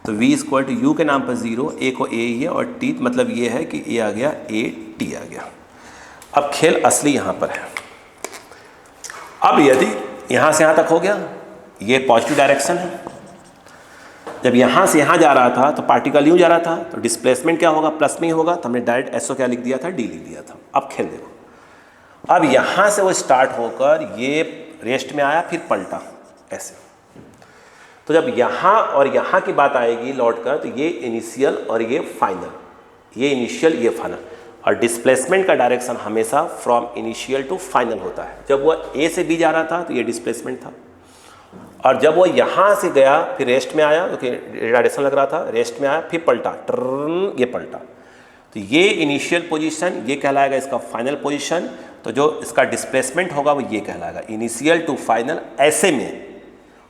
S1: तो v इक्वल टू u के नाम पर 0, a को a ही है और t मतलब ये है कि a आ गया, AT आ गया। अब खेल असली यहाँ पर है। अब यदि यहाँ से यहाँ तक हो गया, ये पॉजिटिव डायरेक्शन है। जब यहाँ से यहाँ जा रहा था तो पार्टिकल यूँ जा रहा था, तो डिस्प्लेसमेंट क्या होगा, प्लस में ही होगा। तो हमने डायरेक्ट एसओ क्या लिख दिया था, डी लिख दिया था। अब खेल देखो, अब यहाँ से वो स्टार्ट होकर ये रेस्ट में आया, फिर पलटा ऐसे। तो जब यहाँ और यहाँ की बात आएगी लौट कर, तो ये इनिशियल और ये फाइनल, ये इनिशियल, ये फाइनल। और डिस्प्लेसमेंट का डायरेक्शन हमेशा फ्रॉम इनिशियल टू फाइनल होता है। जब वो ए से बी जा रहा था तो ये डिस्प्लेसमेंट था, और जब वो यहाँ से गया फिर रेस्ट में आया, क्योंकि डायरेक्शन लग रहा था, रेस्ट में आया फिर पलटा, टर्न, ये पलटा, तो ये इनिशियल पोजीशन, ये कहलाएगा इसका फाइनल पोजीशन। तो जो इसका डिस्प्लेसमेंट होगा वो ये कहलाएगा इनिशियल टू फाइनल ऐसे में,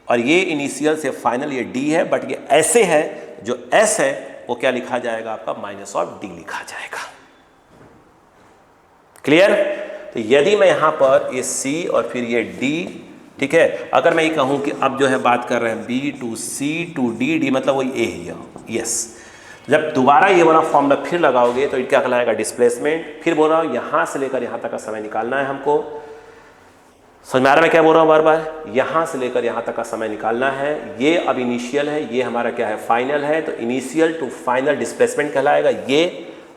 S1: और ये इनिशियल से फाइनल ये डी है, बट ये ऐसे है, जो एस है वो क्या लिखा जाएगा आपका माइनस ऑफ डी लिखा जाएगा। क्लियर? तो यदि मैं यहाँ पर ये सी और फिर ये डी, ठीक है, अगर मैं ये कहूँ कि अब जो है बात कर रहे हैं B to C to D, D मतलब वही ए ही है, यस। जब दोबारा ये वाला फॉर्मूला फिर लगाओगे तो क्या कहलाएगा डिस्प्लेसमेंट। फिर बोल रहा हूँ यहाँ से लेकर यहाँ तक का समय निकालना है हमको। समझ में आ रहा है मैं क्या बोल रहा हूँ? बार बार यहाँ से लेकर यहाँ तक का समय निकालना है। ये अब इनिशियल है, ये हमारा क्या है फाइनल है, तो इनिशियल टू फाइनल डिस्प्लेसमेंट कहलाएगा ये।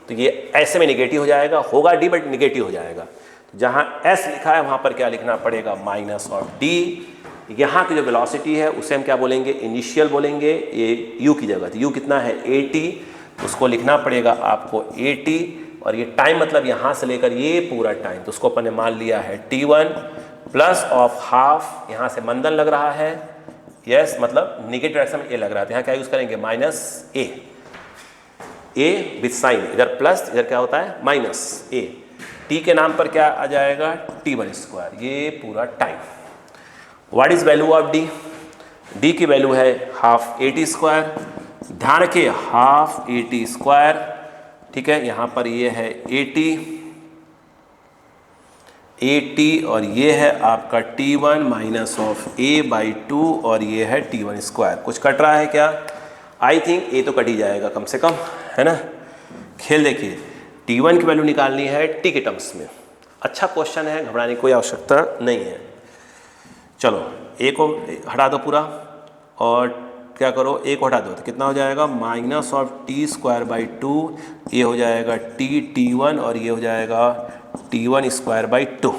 S1: तो ये ऐसे में निगेटिव हो जाएगा, होगा डी बट निगेटिव हो जाएगा। तो जहाँ एस लिखा है वहाँ पर क्या लिखना पड़ेगा माइनस ऑफ डी। यहाँ की जो वेलोसिटी है उसे हम क्या बोलेंगे इनिशियल बोलेंगे, ये यू की जगह। तो यू कितना है 80, उसको लिखना पड़ेगा आपको 80, और ये टाइम मतलब यहाँ से लेकर ये पूरा टाइम, तो उसको अपन ने मान लिया है T1 प्लस ऑफ हाफ, यहाँ से मंदन लग रहा है, यस, मतलब निगेटिव डायरेक्शन में ए लग रहा है। यहाँ क्या यूज़ करेंगे माइनस ए विथ साइन, इधर प्लस, इधर क्या होता है माइनस ए। टी के नाम पर क्या आ जाएगा T1 स्क्वायर, ये पूरा time. What is value of D? D की वैल्यू है हाफ 80 स्क्वायर। ध्यान रखिए हाफ 80 स्क्वायर, ठीक है, यहाँ पर ये है 80 और ये है आपका T1 minus of A by 2 और ये है T1 स्क्वायर। कुछ कट रहा है क्या? आई थिंक ए तो कट ही जाएगा कम से कम, है ना। खेल देखिए, T1 की वैल्यू निकालनी है टी के टर्म्स में। अच्छा क्वेश्चन है, घबराने की कोई आवश्यकता नहीं है। चलो ए को हटा दो पूरा, और क्या करो ए को हटा दो, तो कितना हो जाएगा minus of t square by 2, ये हो जाएगा T1 और ये हो जाएगा T1 स्क्वायर बाई 2।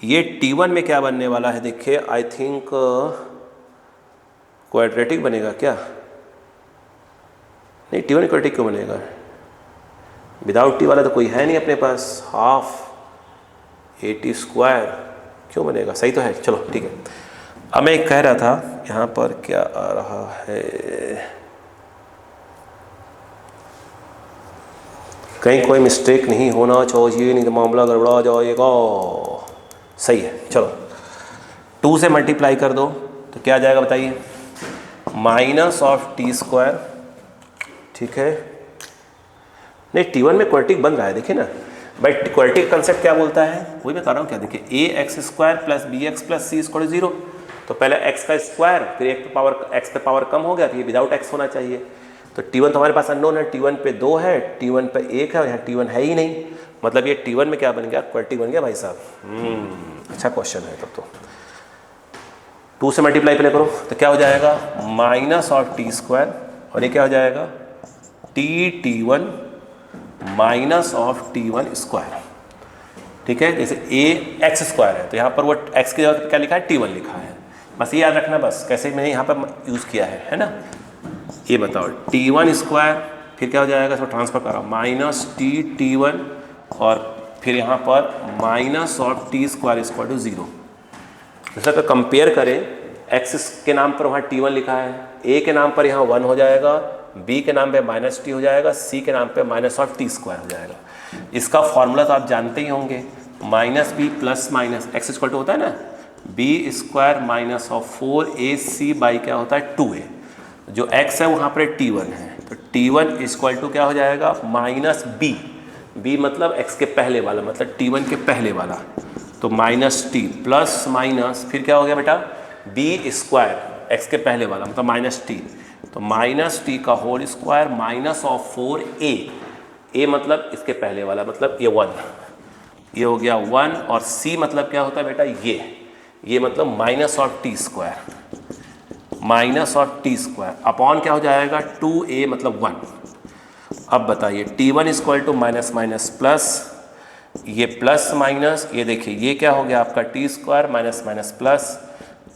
S1: ये T1 में क्या बनने वाला है देखिए, आई थिंक क्वाड्रेटिक बनेगा क्या? नहीं, T1 क्वाड्रेटिक क्यों बनेगा? विदाउट टी वाला तो कोई है नहीं अपने पास। हाफ 80 स्क्वायर क्यों बनेगा? सही तो है, चलो ठीक है। अब मैं कह रहा था यहाँ पर क्या आ रहा है, कहीं कोई मिस्टेक नहीं होना चाहिए, नहीं तो मामला गड़बड़ा जाएगा। सही है, चलो 2 से मल्टीप्लाई कर दो तो क्या आ जाएगा बताइए, माइनस ऑफ टी स्क्वायर, ठीक है। नहीं, T1 में क्वाड्रेटिक बन रहा है, देखिए ना। बट क्वाड्रेटिक कंसेप्ट क्या बोलता है, वही मैं बता रहा हूँ क्या। देखिए A X square plus B X plus C square 0, तो पहले x का स्क्वायर, फिर x पे पावर कम हो गया, तो ये विदाउट x होना चाहिए। तो T1 तो हमारे पास अननोन है, T1 पे 2 है, T1 पे 1 है, और यहाँ T1 है ही नहीं, मतलब ये T1 में क्या बन गया क्वाड्रेटिक बन गया भाई साहब। अच्छा क्वेश्चन है तब तो। 2 से मल्टीप्लाई पहले करो तो क्या हो जाएगा माइनस ऑफ टी स्क्वायर, और ये क्या हो जाएगा T1 minus of T1 square, ठीक है। जैसे ए एक्स स्क्वायर है तो यहाँ पर वो x की जगह क्या लिखा है T1 लिखा है, बस ये याद रखना। बस कैसे मैंने यहाँ पर यूज़ किया है ना। ये बताओ T1 स्क्वायर, फिर क्या हो जाएगा, इसको ट्रांसफर करो माइनस T1 और फिर यहाँ पर minus of t square equal to 0। जैसे अगर कंपेयर करें, x के नाम पर वहाँ T1 लिखा है, a के नाम पर यहाँ 1 हो जाएगा, b के नाम पे माइनस टी हो जाएगा, c के नाम पे माइनस ऑफ टी स्क्वायर हो जाएगा। इसका फॉर्मूला तो आप जानते ही होंगे, minus b plus minus x equal to होता है ना b square minus of 4ac by क्या होता है 2a। जो x है वहाँ पर T1 है, तो T1 इक्वल टू क्या हो जाएगा माइनस b मतलब x के पहले वाला, मतलब T1 के पहले वाला, तो माइनस टी प्लस माइनस फिर क्या हो गया बेटा बी स्क्वायर x के पहले वाला मतलब माइनस टी, तो माइनस टी का whole square minus of 4a मतलब इसके पहले वाला मतलब ये 1, ये हो गया 1, और c मतलब क्या होता है बेटा ये मतलब minus of t square, minus of t square upon क्या हो जाएगा 2a मतलब 1। अब बताइए T1 equal to minus minus plus, ये प्लस माइनस, ये देखिए ये क्या हो गया आपका t square minus minus plus,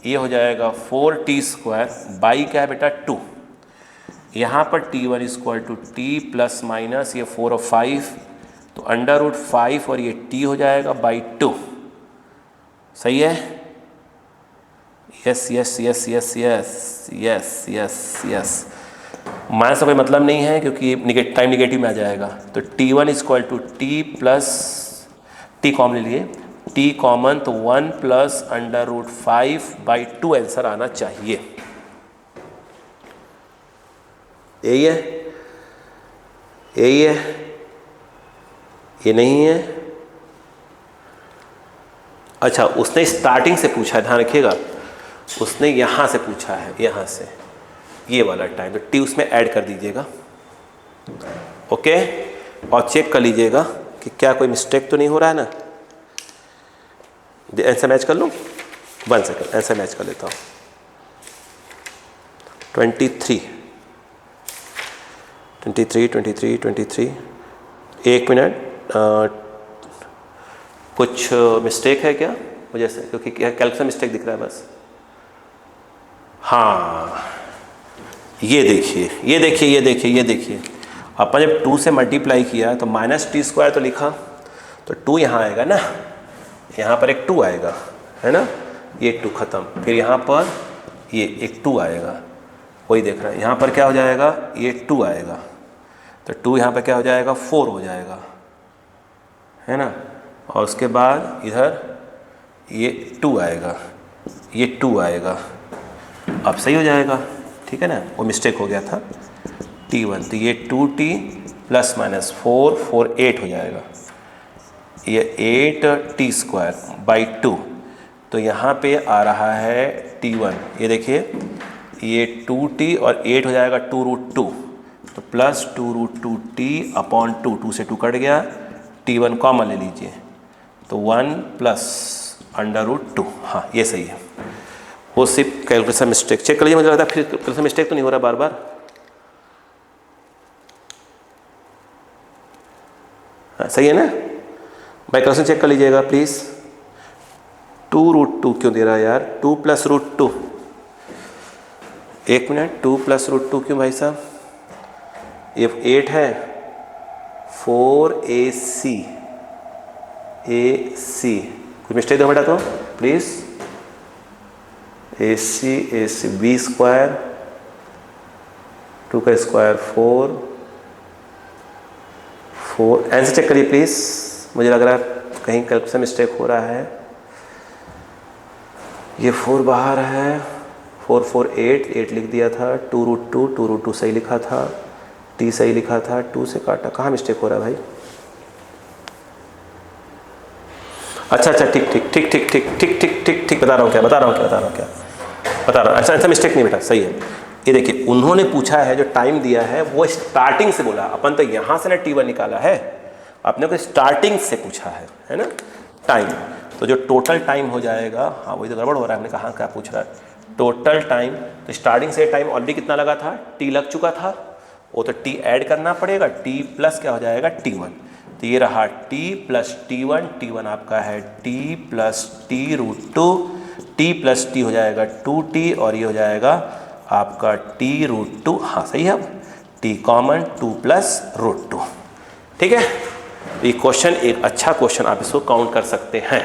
S1: ये हो जाएगा 4t स्क्वायर बाई क्या है बेटा 2। यहाँ पर T1 equal to t plus minus ये 4 और 5, तो अंडर रूट 5 और ये t हो जाएगा बाई 2। सही है? Yes yes yes yes yes yes yes yes. Minus का कोई मतलब नहीं है क्योंकि टाइम निगेटिव में आ जाएगा। तो T1 equal to t plus t common ले लिए, टी कॉमन तो 1 plus under root 5 by 2 answer आना चाहिए। यही है, यही है, ये नहीं है। अच्छा, उसने स्टार्टिंग से पूछा है, ध्यान रखिएगा, उसने यहाँ से पूछा है, यहाँ से ये वाला टाइम, तो टी उसमें ऐड कर दीजिएगा। ओके, और चेक कर लीजिएगा कि क्या कोई मिस्टेक तो नहीं हो रहा है ना। आंसर मैच कर लूँ, 1 सेकेंड आंसर मैच कर लेता हूँ। 23 1 मिनट, कुछ मिस्टेक है क्या मुझे से, क्योंकि कैलकुलेशन मिस्टेक दिख रहा है बस। हाँ, ये देखिए, ये देखिए, ये देखिए, ये देखिए, अपन जब 2 से मल्टीप्लाई किया तो माइनस टी स्क्वायर तो लिखा, तो 2 यहाँ आएगा ना, यहाँ पर एक 2 आएगा, है ना, ये 2 ख़त्म, फिर यहाँ पर ये एक 2 आएगा, वही देख रहा है, यहाँ पर क्या हो जाएगा, ये 2 आएगा, तो 2 यहाँ पर क्या हो जाएगा, 4 हो जाएगा, है ना, और उसके बाद इधर ये 2 आएगा, ये 2 आएगा, अब सही हो जाएगा, ठीक है ना, वो मिस्टेक हो गया था। T1, तो ये 2t प्लस माइनस 4 4 8 हो जाएगा, ये 8t स्क्वायर बाई 2, तो यहाँ पे आ रहा है T1, ये देखिए, ये 2t और 8 हो जाएगा 2 रूट 2, तो प्लस 2 रूट 2t अपॉन 2, 2 से 2 कट गया, T1 कॉमन ले लीजिए, तो 1 प्लस अंडर रूट 2। हाँ, ये सही है, वो सिर्फ कैलकुलेशन मिस्टेक। चेक कर लीजिए, मुझे लगता है फिर कैलकुलेशन मिस्टेक तो नहीं हो रहा बार बार। हाँ, सही है ना भाई, कैलकुलेशन चेक कर लीजिएगा प्लीज़। 2 रूट 2 क्यों दे रहा है यार, 2 plus root 2, 1 minute, 2 plus root 2 क्यों भाई साहब, ये 8 है, 4ac AC, कुछ मिस्टेक दो बेटा तो प्लीज़, AC b स्क्वायर, 2 का स्क्वायर 4 आंसर चेक करिए प्लीज़, मुझे लग रहा है कहीं कैलकुलेशन मिस्टेक हो रहा है। ये 4 बाहर है, 4 4 8 लिख दिया था, 2 रूट 2 सही लिखा था, t सही लिखा था, 2 से काटा, कहाँ मिस्टेक हो रहा है भाई। अच्छा, ठीक, बता रहा हूँ क्या। अच्छा, ऐसा मिस्टेक नहीं बेटा, सही है। ये देखिए, उन्होंने पूछा है, जो टाइम दिया है वो स्टार्टिंग से बोला, अपन तो यहाँ से ना T1 निकाला है, आपने को स्टार्टिंग से पूछा है ना, टाइम, तो जो टोटल टाइम हो जाएगा, हाँ वही तो गड़बड़ हो रहा है, हमने कहा क्या पूछ रहा है, टोटल टाइम, तो स्टार्टिंग से टाइम ऑलरेडी कितना लगा था, t लग चुका था, वो तो t ऐड करना पड़ेगा, t प्लस क्या हो जाएगा T1, तो ये रहा t प्लस T1 आपका है t plus t root 2, t plus t हो जाएगा 2t, और ये हो जाएगा आपका t रूट 2। हाँ सही है, अब t कॉमन 2 प्लस रूट 2, ठीक है। ये क्वेश्चन एक अच्छा क्वेश्चन, आप इसको काउंट कर सकते हैं,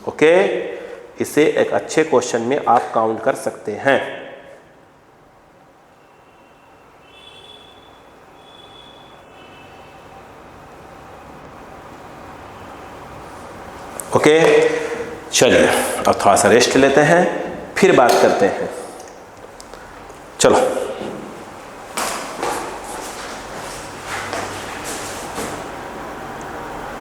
S1: ओके, इसे एक अच्छे क्वेश्चन में आप काउंट कर सकते हैं। ओके, चलिए अब थोड़ा सा रेस्ट लेते हैं, फिर बात करते हैं। चलो।